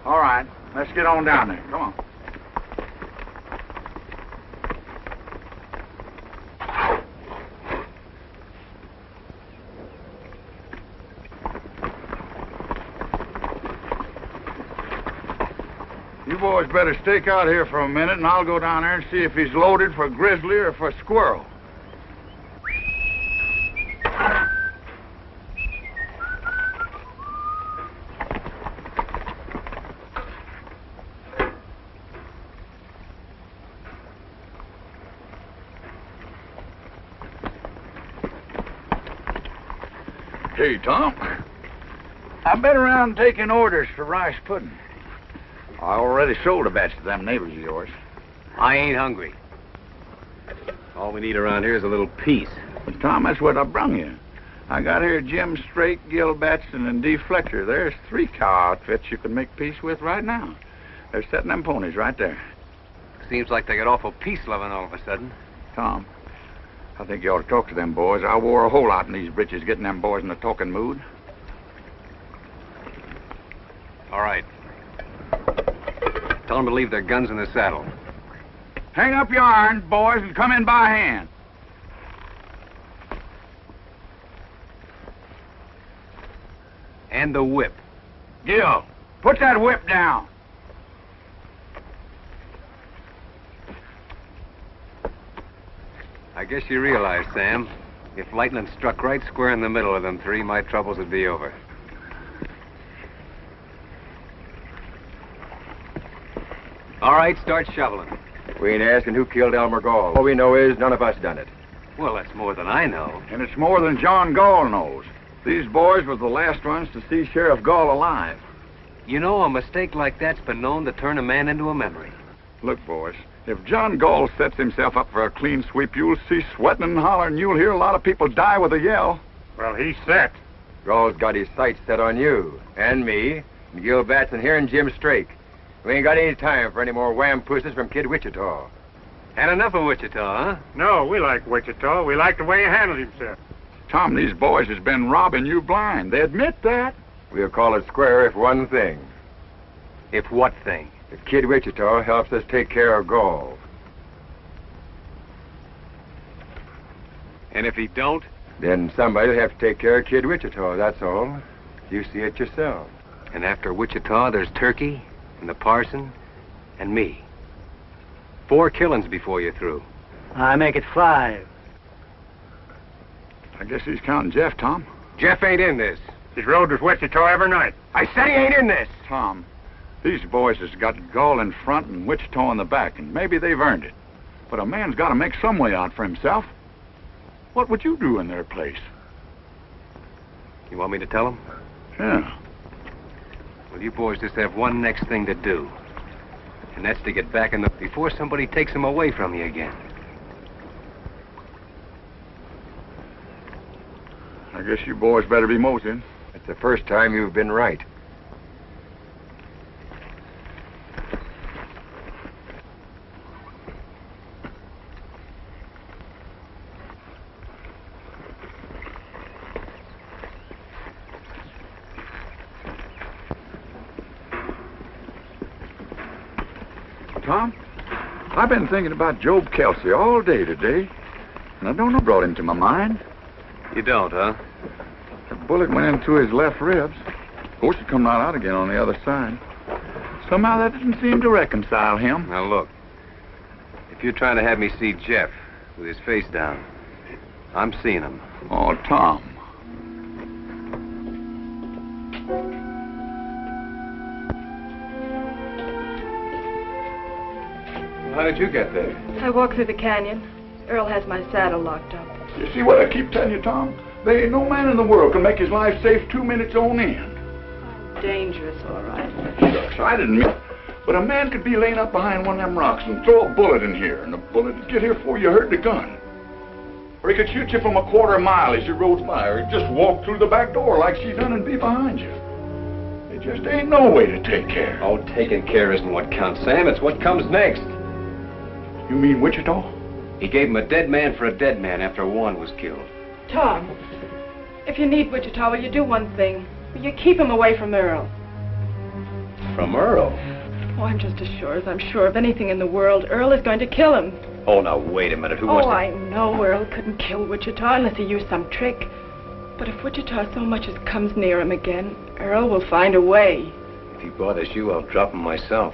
[SPEAKER 4] All right, let's get on down there. Come on. You boys better stake out here for a minute, and I'll go down there and see if he's loaded for grizzly or for squirrel. Hey, Tom. I've been around taking orders for rice pudding. I already sold a batch to them neighbors of yours.
[SPEAKER 6] I ain't hungry. All we need around here is a little peace.
[SPEAKER 4] But, Tom, that's what I brung you. I got here Jim Strake, Gil Batson, and Dee Fletcher. There's 3 cow outfits you can make peace with right now. They're setting them ponies right there.
[SPEAKER 6] Seems like they got awful peace-loving all of a sudden.
[SPEAKER 4] Tom, I think you ought to talk to them boys. I wore a hole out in these britches getting them boys in a talking mood.
[SPEAKER 6] All right. Tell them to leave their guns in the saddle.
[SPEAKER 4] Hang up your irons, boys, and come in by hand.
[SPEAKER 6] And the whip.
[SPEAKER 4] Gil, put that whip down.
[SPEAKER 6] I guess you realize, Sam, if lightning struck right square in the middle of them 3, my troubles would be over. All right, start shoveling.
[SPEAKER 12] We ain't asking who killed Elmer Gall. All we know is none of us done it.
[SPEAKER 6] Well, that's more than I know.
[SPEAKER 4] And it's more than John Gall knows. These boys were the last ones to see Sheriff Gall alive.
[SPEAKER 6] You know, a mistake like that's been known to turn a man into a memory.
[SPEAKER 4] Look, boys, if John Gall sets himself up for a clean sweep, you'll see sweating and hollering. You'll hear a lot of people die with a yell.
[SPEAKER 9] Well, he's set.
[SPEAKER 12] Gall's got his sights set on you, and me, and Gil Batson here, and Jim Strake. We ain't got any time for any more wham-pooses from Kid Wichita.
[SPEAKER 6] Had enough of Wichita, huh?
[SPEAKER 9] No, we like Wichita. We like the way he handled himself.
[SPEAKER 4] Tom, these boys has been robbing you blind. They admit that.
[SPEAKER 12] We'll call it square if one thing.
[SPEAKER 6] If what thing?
[SPEAKER 12] If Kid Wichita helps us take care of Gall.
[SPEAKER 6] And if he don't?
[SPEAKER 12] Then somebody'll have to take care of Kid Wichita, that's all. You see it yourself.
[SPEAKER 6] And after Wichita, there's Turkey, and the parson, and me. 4 killings before you're through.
[SPEAKER 11] I make it 5.
[SPEAKER 4] I guess he's counting Jeff, Tom.
[SPEAKER 6] Jeff ain't in this.
[SPEAKER 9] He's rode with Wichita every night.
[SPEAKER 6] I said he ain't in this.
[SPEAKER 4] Tom, these boys has got Gall in front and Wichita in the back, and maybe they've earned it. But a man's got to make some way out for himself. What would you do in their place?
[SPEAKER 6] You want me to tell him?
[SPEAKER 4] Yeah.
[SPEAKER 6] Well, you boys just have one next thing to do. And that's to get back in the... before somebody takes him away from you again.
[SPEAKER 4] I guess you boys better be moseying.
[SPEAKER 12] It's the first time you've been right.
[SPEAKER 4] Tom, I've been thinking about Job Kelsey all day today, and I don't know what brought him to my mind.
[SPEAKER 6] You don't, huh?
[SPEAKER 4] The bullet went into his left ribs. Of course, it come right out again on the other side. Somehow that didn't seem to reconcile him.
[SPEAKER 6] Now, look. If you're trying to have me see Jeff with his face down, I'm seeing him.
[SPEAKER 4] Oh, Tom.
[SPEAKER 6] How did you get there?
[SPEAKER 7] I walked through the canyon. Earl has my saddle locked up.
[SPEAKER 4] You see what I keep telling you, Tom? There ain't no man in the world can make his life safe 2 minutes on end.
[SPEAKER 7] Dangerous, all right.
[SPEAKER 4] Shucks, I didn't mean it. But a man could be laying up behind one of them rocks and throw a bullet in here, and the bullet would get here before you heard the gun. Or he could shoot you from a quarter-mile as you rode by, or he'd just walk through the back door like she done and be behind you. There just ain't no way to take care.
[SPEAKER 2] Oh, taking care isn't what counts, Sam. It's what comes next.
[SPEAKER 4] You mean Wichita?
[SPEAKER 2] He gave him a dead man for a dead man after Juan was killed.
[SPEAKER 7] Tom, if you need Wichita, will you do one thing? Will you keep him away from Earl?
[SPEAKER 2] From Earl?
[SPEAKER 7] Oh, I'm just as sure as I'm sure of anything in the world. Earl is going to kill him.
[SPEAKER 2] Oh, now, wait a minute. Who wants to...
[SPEAKER 7] I know Earl couldn't kill Wichita unless he used some trick. But if Wichita so much as comes near him again, Earl will find a way.
[SPEAKER 2] If he bothers you, I'll drop him myself.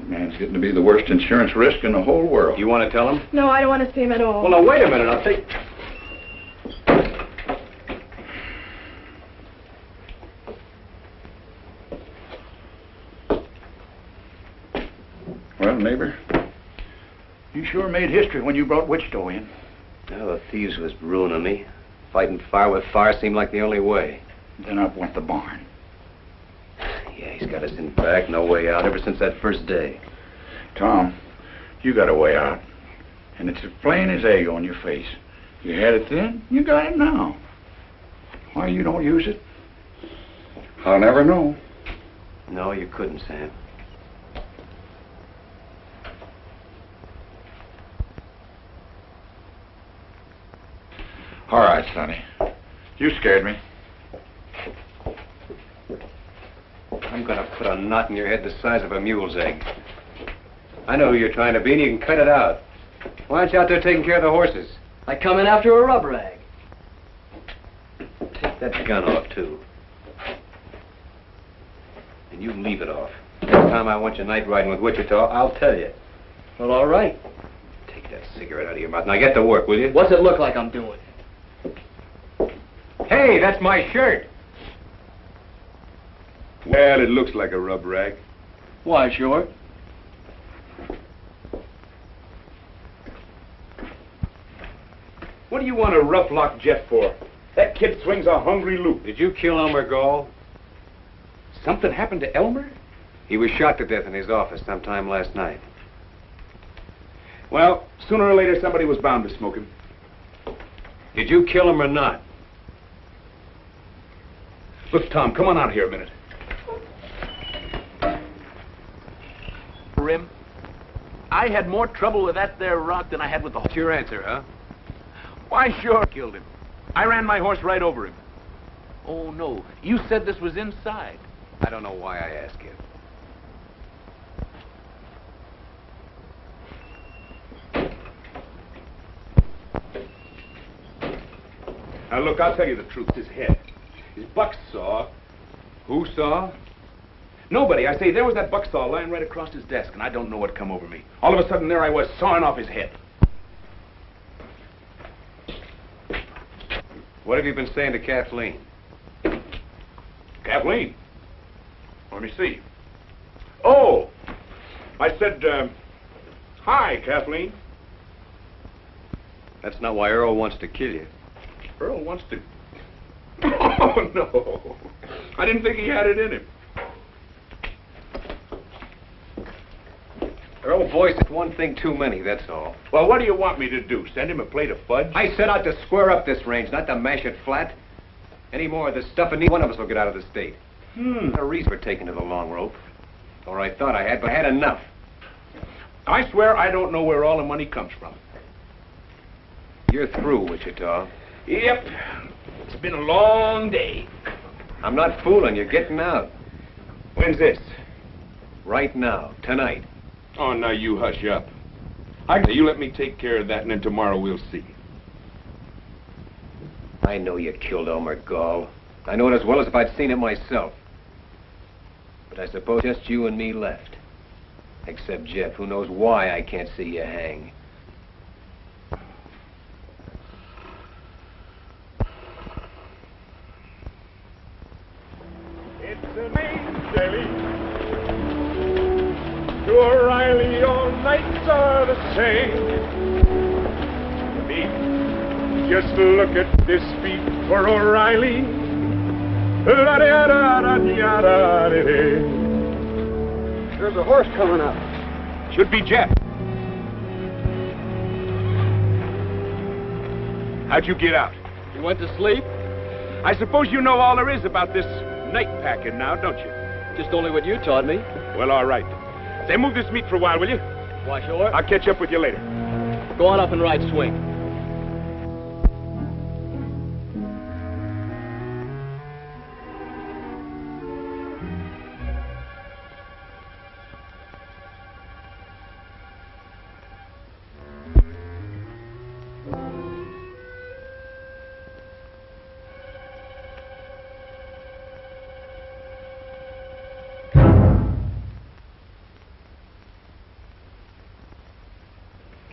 [SPEAKER 4] Man's getting to be the worst insurance risk in the whole world.
[SPEAKER 2] You want to tell him?
[SPEAKER 7] No, I don't want to see him at all.
[SPEAKER 2] Well, now, wait a minute. I'll take...
[SPEAKER 4] Well, neighbor, you sure made history when you brought Wichita in.
[SPEAKER 2] Well, the thieves was ruining me. Fighting fire with fire seemed like the only way.
[SPEAKER 4] Then up went the barn.
[SPEAKER 2] Yeah, he's got us in back, no way out, ever since that first day.
[SPEAKER 4] Tom, you got a way out. And it's as plain as egg on your face. You had it then, you got it now. Why you don't use it? I'll never know.
[SPEAKER 2] No, you couldn't, Sam.
[SPEAKER 4] All right, Sonny. You scared me.
[SPEAKER 2] I'm gonna put a knot in your head the size of a mule's egg. I know who you're trying to be, and you can cut it out. Why aren't you out there taking care of the horses?
[SPEAKER 1] I come in after a rub rag.
[SPEAKER 2] Take that gun off, too. And you leave it off. Next time I want you night riding with Wichita, I'll tell you.
[SPEAKER 1] Well, all right.
[SPEAKER 2] Take that cigarette out of your mouth. Now get to work, will you?
[SPEAKER 1] What's it look like I'm doing?
[SPEAKER 6] Hey, that's my shirt.
[SPEAKER 5] Well, it looks like a rub rag.
[SPEAKER 1] Why, Short?
[SPEAKER 5] What do you want to rough lock Jeff for? That kid swings a hungry loop.
[SPEAKER 6] Did you kill Elmer Gall?
[SPEAKER 5] Something happened to Elmer?
[SPEAKER 6] He was shot to death in his office sometime last night.
[SPEAKER 5] Well, sooner or later somebody was bound to smoke him.
[SPEAKER 6] Did you kill him or not?
[SPEAKER 5] Look, Tom, come on out here a minute.
[SPEAKER 9] Rim, I had more trouble with that there rock than I had with the horse.
[SPEAKER 6] What's your answer, huh?
[SPEAKER 9] Why, sure, killed him. I ran my horse right over him. Oh, no. You said this was inside.
[SPEAKER 6] I don't know why I ask you.
[SPEAKER 5] Now, look, I'll tell you the truth. His head. His buck saw.
[SPEAKER 6] Who saw?
[SPEAKER 5] Nobody. I say, there was that buck saw lying right across his desk, and I don't know what come over me. All of a sudden, there I was, sawing off his head.
[SPEAKER 6] What have you been saying to Kathleen?
[SPEAKER 5] Kathleen? Let me see. Oh! I said, hi, Kathleen.
[SPEAKER 6] That's not why Earl wants to kill you.
[SPEAKER 5] Earl wants to... Oh, no. I didn't think he had it in him.
[SPEAKER 6] Earl voiced one thing too many, that's all.
[SPEAKER 5] Well, what do you want me to do? Send him a plate of fudge?
[SPEAKER 6] I set out to square up this range, not to mash it flat. Any more of this stuff, and neither one of us will get out of the state. A reason for taking to the long rope. Or I thought I had, but I had enough.
[SPEAKER 5] I swear I don't know where all the money comes from.
[SPEAKER 6] You're through, Wichita.
[SPEAKER 5] Yep. It's been a long day.
[SPEAKER 2] I'm not fooling you. Getting out.
[SPEAKER 5] When's this?
[SPEAKER 2] Right now. Tonight.
[SPEAKER 5] Oh, now you hush up. You let me take care of that, and then tomorrow we'll see.
[SPEAKER 2] I know you killed Elmer Gall. I know it as well as if I'd seen it myself. But I suppose just you and me left. Except Jeff, who knows why I can't see you hang.
[SPEAKER 9] It's a main daily. To O'Reilly, all nights are the same. Me, just look at this beat for O'Reilly.
[SPEAKER 11] There's a horse coming up.
[SPEAKER 5] Should be Jeff. How'd you get out?
[SPEAKER 11] You went to sleep?
[SPEAKER 5] I suppose you know all there is about this night packing now, don't you?
[SPEAKER 11] Just only what you taught me.
[SPEAKER 5] Well, all right. Say, move this meat for a while, will you?
[SPEAKER 11] Why, sure.
[SPEAKER 5] I'll catch up with you later.
[SPEAKER 11] Go on up and ride swing.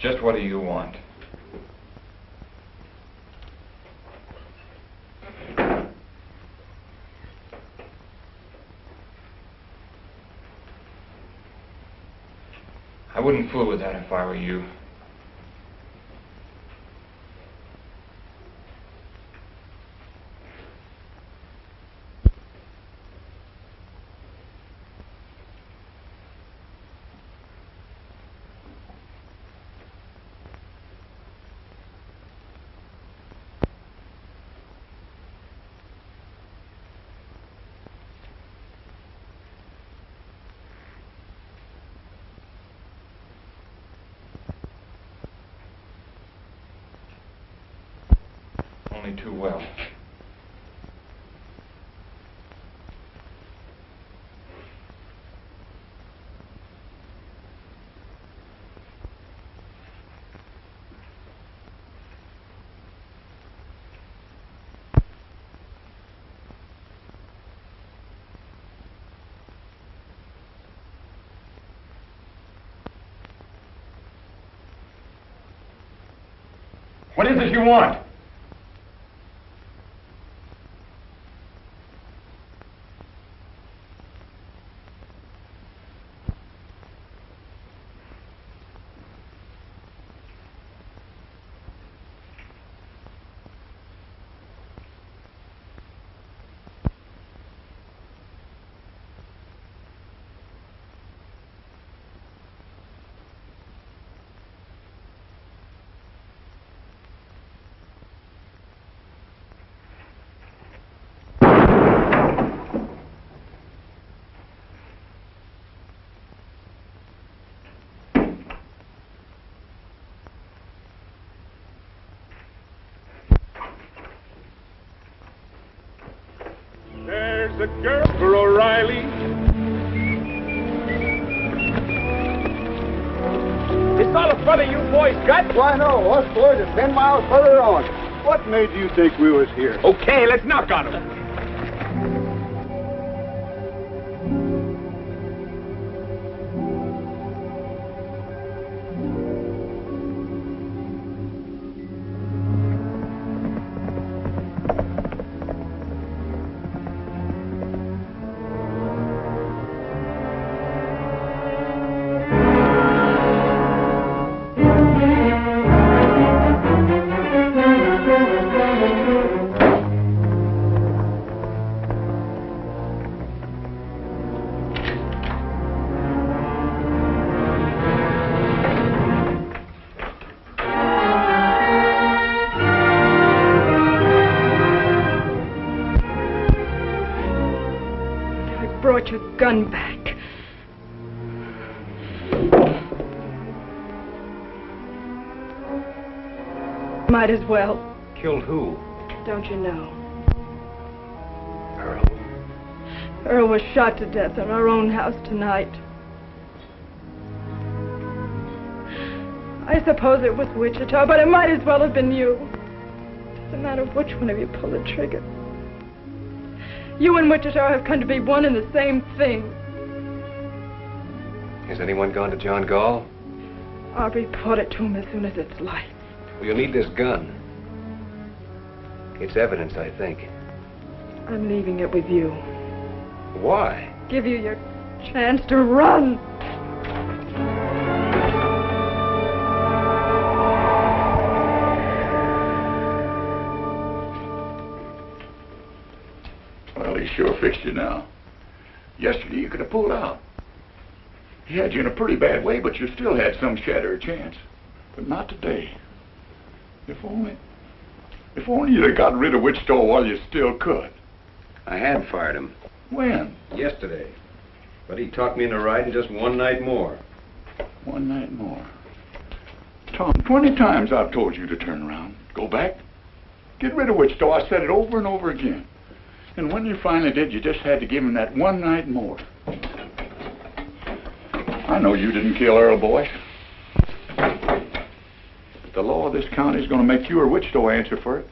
[SPEAKER 8] Just what do you want? I wouldn't fool with that if I were you. Only too well.
[SPEAKER 9] What is it you want? There's a girl for O'Reilly.
[SPEAKER 5] It's all the fun you boys got.
[SPEAKER 11] Why, no. Us boys are 10 miles further on.
[SPEAKER 10] What made you think we was here?
[SPEAKER 5] Okay, let's knock on him.
[SPEAKER 7] Brought your gun back. Might as well.
[SPEAKER 2] Killed who?
[SPEAKER 7] Don't you know?
[SPEAKER 2] Earl.
[SPEAKER 7] Earl was shot to death in our own house tonight. I suppose it was Wichita, but it might as well have been you. It doesn't matter which one of you pulled the trigger. You and Wichita have come to be one and the same thing.
[SPEAKER 6] Has anyone gone to John Gall?
[SPEAKER 7] I'll report it to him as soon as it's light.
[SPEAKER 6] Well, you'll need this gun. It's evidence, I think.
[SPEAKER 7] I'm leaving it with you.
[SPEAKER 6] Why?
[SPEAKER 7] Give you your chance to run.
[SPEAKER 4] Well, he sure fixed you now. Yesterday you could have pulled out. He had you in a pretty bad way, but you still had some shadow of chance. But not today. If only you'd have gotten rid of Wichita while you still could.
[SPEAKER 6] I had fired him.
[SPEAKER 4] When?
[SPEAKER 6] Yesterday. But he talked me into riding just one night more.
[SPEAKER 4] One night more. Tom, 20 times I've told you to turn around. Go back. Get rid of Wichita. I said it over and over again. And when you finally did, you just had to give him that one night more. I know you didn't kill Earl, boy. But the law of this county is going to make you or Wichita answer for it.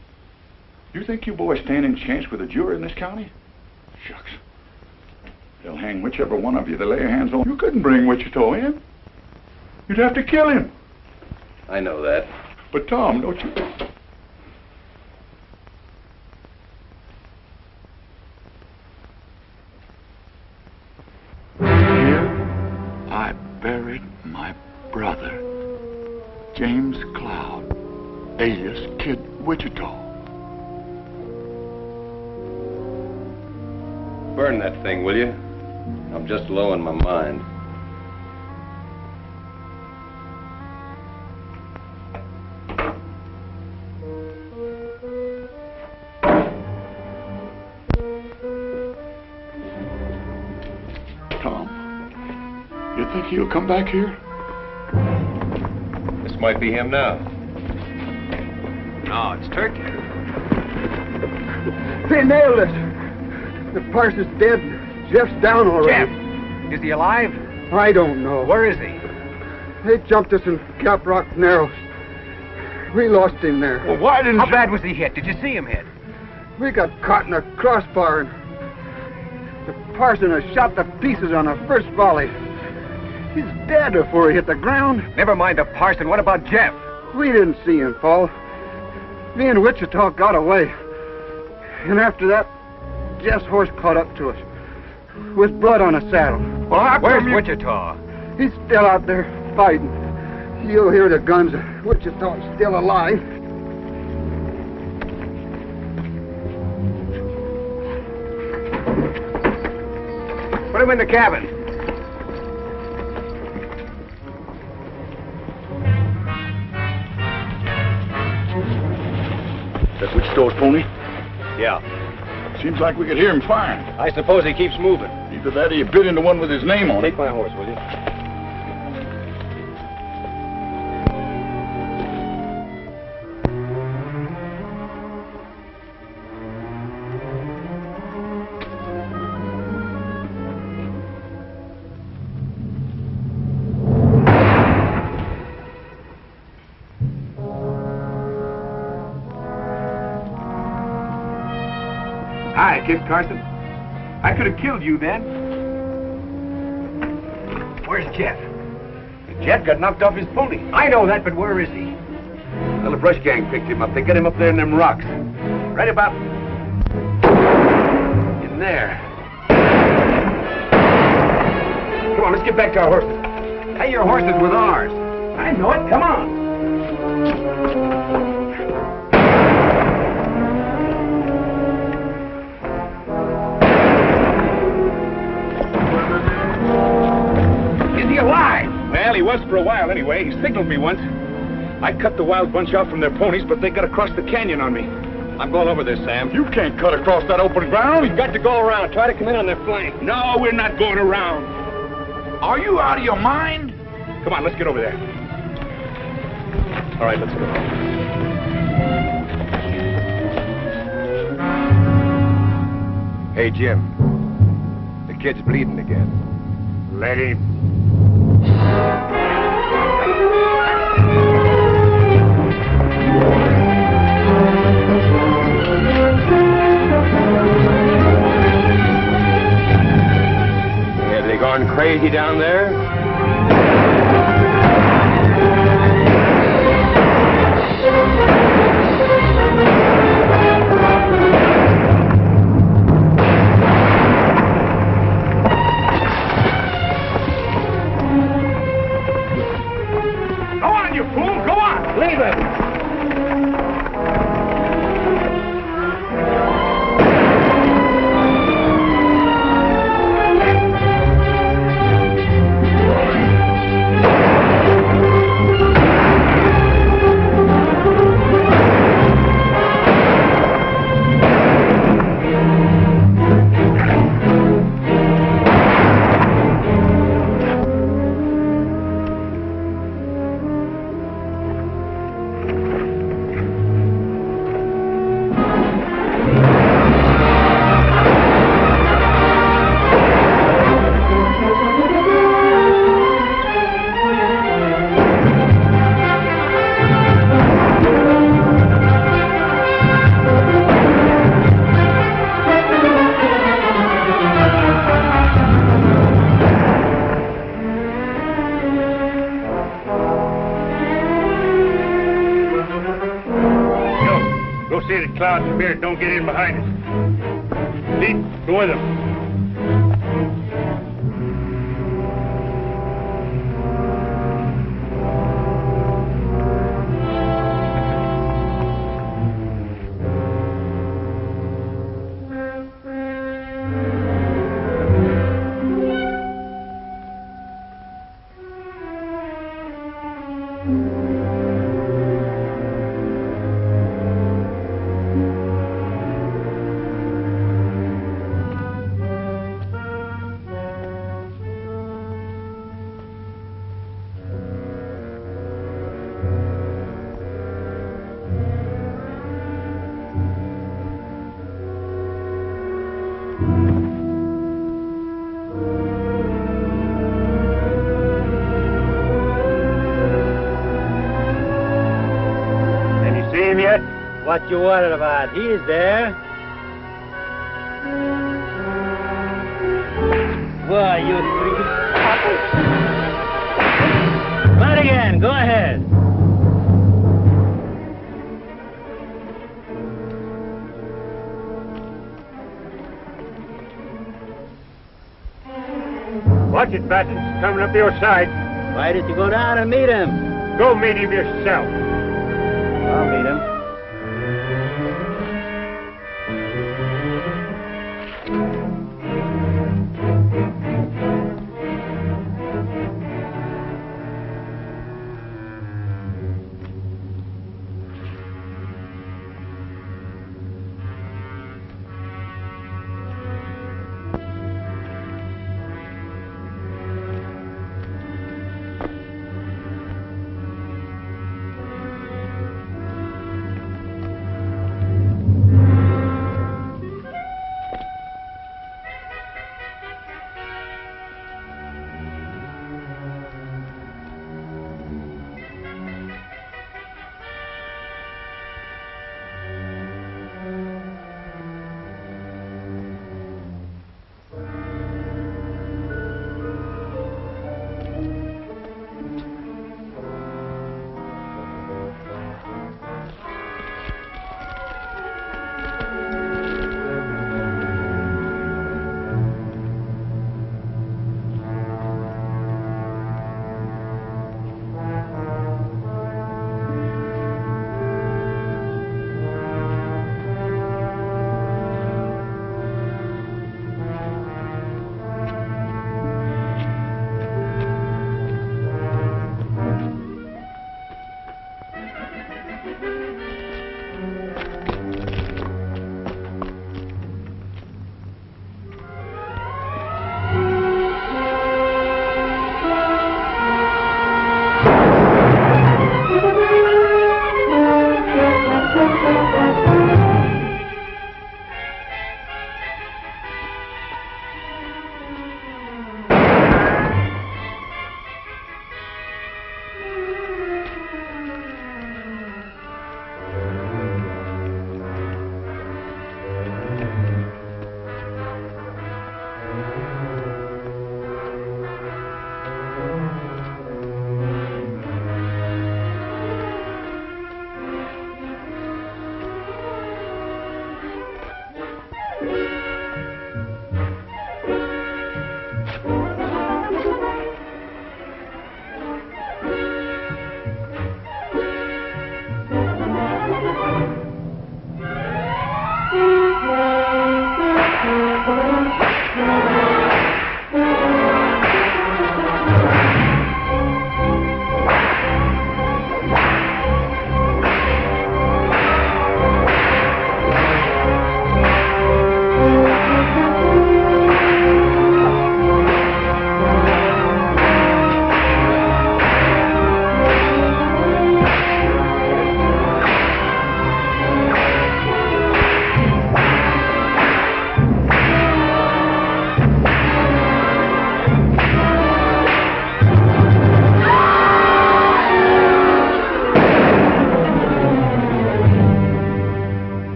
[SPEAKER 4] You think you boys stand any chance with a jury in this county? Shucks. They'll hang whichever one of you they lay their hands on. You couldn't bring Wichita in. You'd have to kill him.
[SPEAKER 6] I know that.
[SPEAKER 4] But Tom, don't you... Here I buried my brother, James Cloud, alias Kid Wichita.
[SPEAKER 6] Burn that thing, will you? I'm just low in my mind.
[SPEAKER 4] Tom, you think he'll come back here?
[SPEAKER 6] This might be him now. No, it's Turkey.
[SPEAKER 11] They nailed us. The parson's dead. Jeff's down already.
[SPEAKER 6] Jeff! Is he alive?
[SPEAKER 11] I don't know.
[SPEAKER 6] Where is he?
[SPEAKER 11] They jumped us in Cap Rock Narrows. We lost him there.
[SPEAKER 4] Well, why didn't
[SPEAKER 6] How bad was he hit? Did you see him hit?
[SPEAKER 11] We got caught in a crossbar and the parson has shot to pieces on the first volley. He's dead before he hit the ground.
[SPEAKER 6] Never mind the parson. What about Jeff?
[SPEAKER 11] We didn't see him fall. Me and Wichita got away. And after that, Jeff's horse caught up to us, with blood on the saddle.
[SPEAKER 4] Well, how
[SPEAKER 6] Where's
[SPEAKER 4] come you...
[SPEAKER 6] Wichita?
[SPEAKER 11] He's still out there fighting. You'll hear the guns. Wichita's still alive.
[SPEAKER 6] Put him in the cabin.
[SPEAKER 4] That's Wichita's pony?
[SPEAKER 6] Yeah.
[SPEAKER 4] Seems like we could hear him firing.
[SPEAKER 6] I suppose he keeps moving.
[SPEAKER 4] Either that or you bit into one with his name on it.
[SPEAKER 6] Take my horse, will you?
[SPEAKER 9] Hi, Kid Carson. I could have killed you then.
[SPEAKER 6] Where's Jeff?
[SPEAKER 9] Jeff got knocked off his pony.
[SPEAKER 6] I know that, but where is he?
[SPEAKER 9] Well, the brush gang picked him up. They got him up there in them rocks. Right about... in there. Come on, let's get back to our horses.
[SPEAKER 6] Hey, your horse is with ours.
[SPEAKER 9] I know it. Come on. Well, he was for a while anyway. He signaled me once. I cut the wild bunch off from their ponies, but they got across the canyon on me.
[SPEAKER 6] I'm going over there, Sam.
[SPEAKER 4] You can't cut across that open ground.
[SPEAKER 6] We've got to go around. Try to come in on their flank.
[SPEAKER 9] No, we're not going around.
[SPEAKER 4] Are you out of your mind?
[SPEAKER 9] Come on, let's get over there.
[SPEAKER 6] All right, let's go.
[SPEAKER 12] Hey, Jim. kid's bleeding again.
[SPEAKER 10] Let him.
[SPEAKER 2] Have they gone crazy down there?
[SPEAKER 9] Go on, you fool! Go on! Leave him!
[SPEAKER 10] Go see that Cloud and Beard don't get in behind us. Pete, go with them.
[SPEAKER 13] What you worried about? He's there. Why, you three? Come out again. Go ahead.
[SPEAKER 10] Watch it, Bassett. He's coming up your side.
[SPEAKER 13] Why did you go down and meet him?
[SPEAKER 10] Go meet him yourself.
[SPEAKER 13] I'll meet him.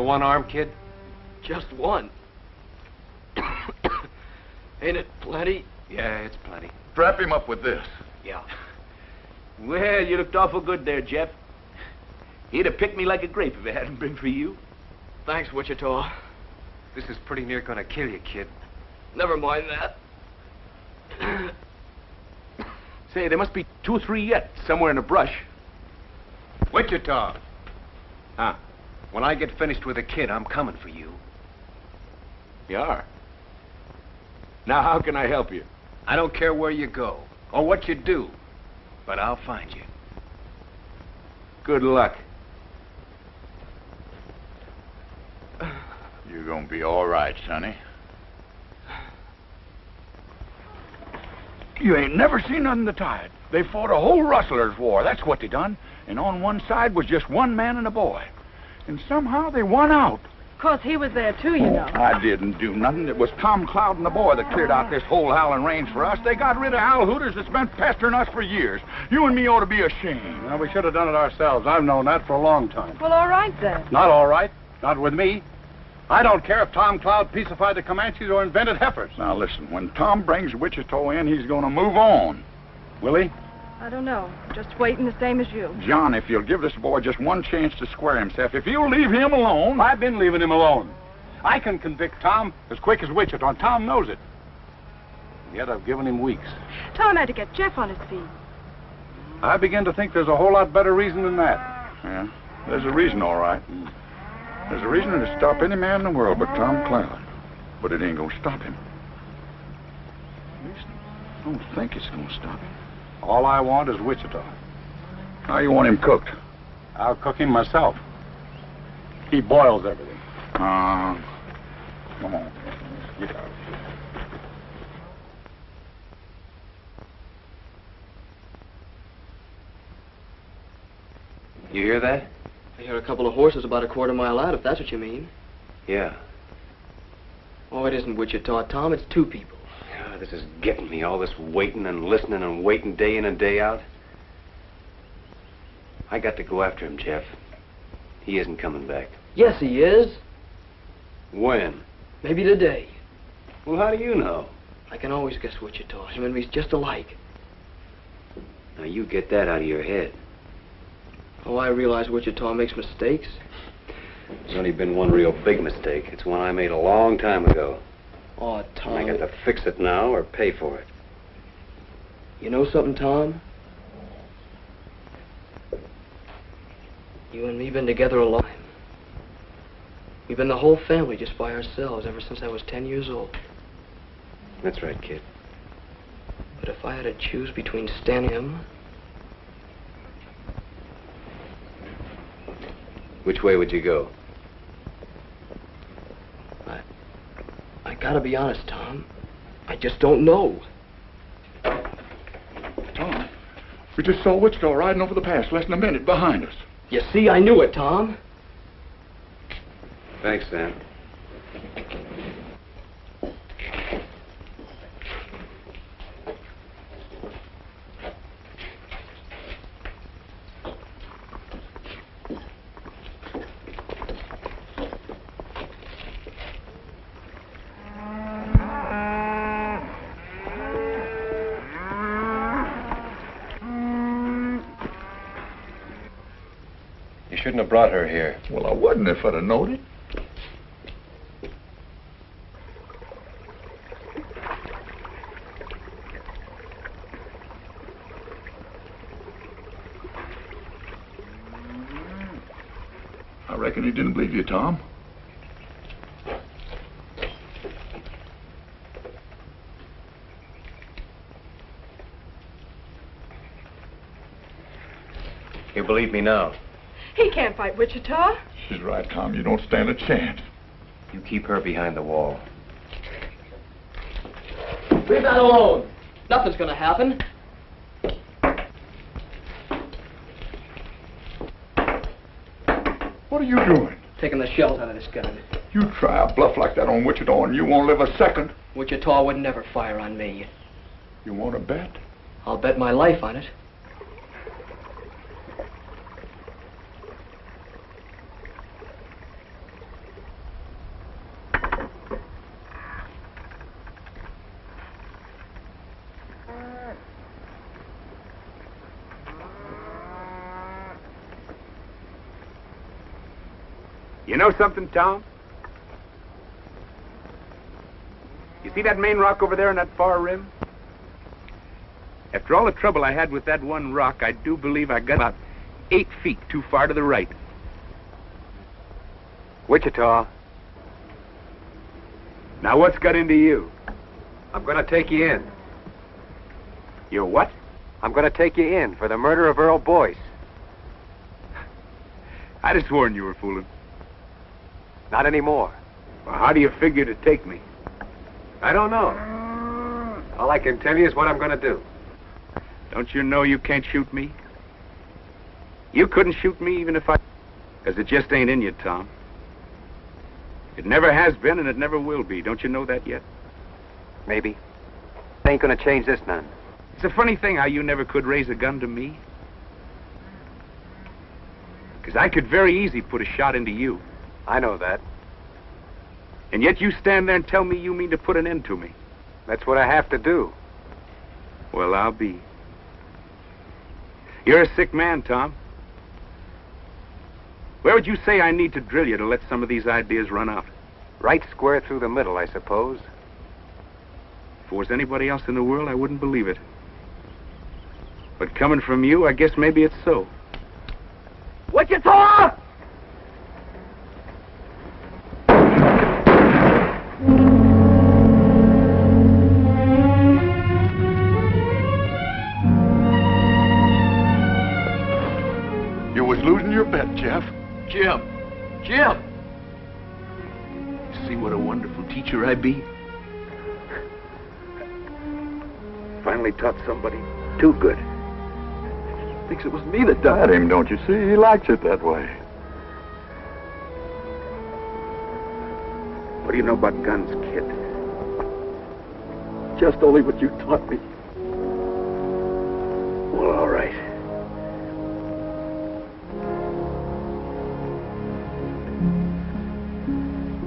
[SPEAKER 6] one arm, kid?
[SPEAKER 1] Just one. Ain't it plenty?
[SPEAKER 6] Yeah, it's plenty.
[SPEAKER 4] Strap him up with this.
[SPEAKER 6] Yeah.
[SPEAKER 9] Well, you looked awful good there, Jeff. He'd have picked me like a grape if it hadn't been for you.
[SPEAKER 1] Thanks, Wichita.
[SPEAKER 6] This is pretty near gonna kill you, kid.
[SPEAKER 1] Never mind that.
[SPEAKER 9] Say, there must be 2 or 3 yet, somewhere in the brush.
[SPEAKER 6] Wichita! Huh. When I get finished with the kid, I'm coming for you.
[SPEAKER 9] You are? Now, how can I help you?
[SPEAKER 6] I don't care where you go, or what you do, but I'll find you.
[SPEAKER 9] Good luck.
[SPEAKER 4] You're gonna be all right, Sonny. You ain't never seen nothing to tie it. They fought a whole rustlers' war. That's what they done. And on one side was just one man and a boy. And somehow they won out.
[SPEAKER 7] Of course, he was there, too, you know.
[SPEAKER 4] I didn't do nothing. It was Tom Cloud and the boy that cleared out this whole howling range for us. They got rid of Al Hooters that's been pestering us for years. You and me ought to be ashamed.
[SPEAKER 10] Well, we should have done it ourselves. I've known that for a long time.
[SPEAKER 7] Well, all right, then.
[SPEAKER 10] Not all right. Not with me. I don't care if Tom Cloud pacified the Comanches or invented heifers.
[SPEAKER 4] Now listen, when Tom brings Wichita in, he's gonna move on.
[SPEAKER 10] Will he?
[SPEAKER 7] I don't know. Just waiting the same as you.
[SPEAKER 4] John, if you'll give this boy just one chance to square himself, if you'll leave him alone...
[SPEAKER 10] I've been leaving him alone. I can convict Tom as quick as Wichita, and Tom knows it. Yet I've given him weeks.
[SPEAKER 7] Tom had to get Jeff on his feet.
[SPEAKER 10] I begin to think there's a whole lot better reason than that.
[SPEAKER 4] Yeah, there's a reason, all right. There's a reason to stop any man in the world but Tom Cloud. But it ain't gonna stop him. At least I don't think it's gonna stop him.
[SPEAKER 10] All I want is Wichita.
[SPEAKER 4] How you want him cooked?
[SPEAKER 10] I'll cook him myself. He boils everything.
[SPEAKER 4] Come on. Get out.
[SPEAKER 2] You hear that?
[SPEAKER 1] I hear a couple of horses about a quarter mile out, if that's what you mean.
[SPEAKER 2] Yeah.
[SPEAKER 1] Oh, it isn't Wichita, Tom. It's 2 people.
[SPEAKER 2] Yeah, this is getting me, all this waiting and listening and waiting day in and day out. I got to go after him, Jeff. He isn't coming back.
[SPEAKER 1] Yes, he is.
[SPEAKER 2] When?
[SPEAKER 1] Maybe today.
[SPEAKER 2] Well, how do you know?
[SPEAKER 1] I can always guess Wichita. Him and me's just alike.
[SPEAKER 2] Now, you get that out of your head.
[SPEAKER 1] Oh, I realize Wichita makes mistakes.
[SPEAKER 2] There's only been one real big mistake. It's one I made a long time ago.
[SPEAKER 1] Oh, Tom.
[SPEAKER 2] I got to fix it now or pay for it.
[SPEAKER 1] You know something, Tom? You and me been together a long time. We've been the whole family just by ourselves ever since I was 10 years old.
[SPEAKER 2] That's right, kid.
[SPEAKER 1] But if I had to choose between Stan and him...
[SPEAKER 2] Which way would you go?
[SPEAKER 1] I gotta be honest, Tom. I just don't know.
[SPEAKER 4] Tom, we just saw Wichita riding over the pass less than a minute behind us.
[SPEAKER 1] You see, I knew it, Tom.
[SPEAKER 2] Thanks, Sam. You shouldn't have brought her here.
[SPEAKER 4] Well, I wouldn't if I'd have known it. I reckon he didn't believe you, Tom.
[SPEAKER 2] You believe me now?
[SPEAKER 7] He can't fight Wichita.
[SPEAKER 4] She's right, Tom. You don't stand a chance.
[SPEAKER 2] You keep her behind the wall.
[SPEAKER 1] Leave that alone. Nothing's gonna happen.
[SPEAKER 4] What are you doing?
[SPEAKER 1] Taking the shells out of this gun.
[SPEAKER 4] You try a bluff like that on Wichita and you won't live a second.
[SPEAKER 1] Wichita would never fire on me.
[SPEAKER 4] You want to bet?
[SPEAKER 1] I'll bet my life on it.
[SPEAKER 5] You know something, Tom? You see that main rock over there on that far rim? After all the trouble I had with that one rock, I do believe I got about 8 feet too far to the right.
[SPEAKER 6] Wichita,
[SPEAKER 5] Now what's got into you?
[SPEAKER 6] I'm going to take you in.
[SPEAKER 5] You're what?
[SPEAKER 6] I'm going to take you in for the murder of Earl Boyce.
[SPEAKER 5] I'd have sworn you were fooling.
[SPEAKER 6] Not anymore.
[SPEAKER 5] Well, how do you figure to take me?
[SPEAKER 6] I don't know. All I can tell you is what I'm going to do.
[SPEAKER 5] Don't you know you can't shoot me? You couldn't shoot me even if I... Because it just ain't in you, Tom. It never has been and it never will be. Don't you know that yet?
[SPEAKER 6] Maybe. Ain't going to change this none.
[SPEAKER 5] It's a funny thing how you never could raise a gun to me. Because I could very easy put a shot into you.
[SPEAKER 6] I know that.
[SPEAKER 5] And yet you stand there and tell me you mean to put an end to me.
[SPEAKER 6] That's what I have to do.
[SPEAKER 5] Well, I'll be. You're a sick man, Tom. Where would you say I need to drill you to let some of these ideas run out?
[SPEAKER 6] Right square through the middle, I suppose.
[SPEAKER 5] If it was anybody else in the world, I wouldn't believe it. But coming from you, I guess maybe it's so.
[SPEAKER 4] Wichita!
[SPEAKER 14] You was losing your bet, Jeff.
[SPEAKER 1] Jim! See what a wonderful teacher I be?
[SPEAKER 10] Finally taught somebody too good.
[SPEAKER 14] Thinks it was me that died him, don't you see? He likes it that way.
[SPEAKER 10] What do you know about guns, kid?
[SPEAKER 14] Just only what you taught me.
[SPEAKER 10] Well, all right.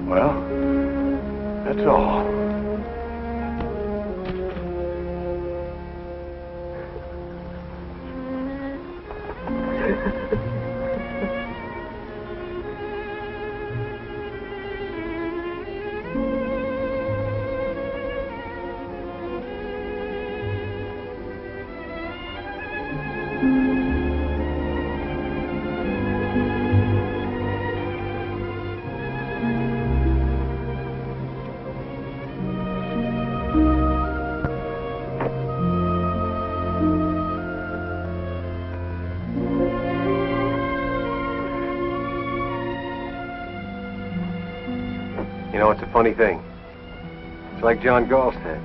[SPEAKER 14] Well, that's all.
[SPEAKER 6] You know, it's a funny thing. It's like John Gall said.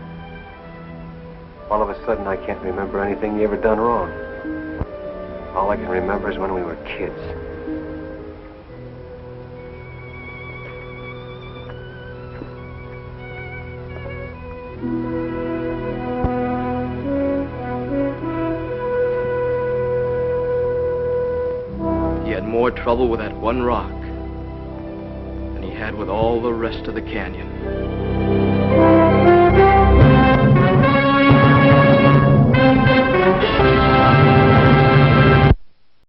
[SPEAKER 6] All of a sudden, I can't remember anything you ever done wrong. All I can remember is when we were kids.
[SPEAKER 1] He had more trouble with that one rock than he had with all the rest of the canyon.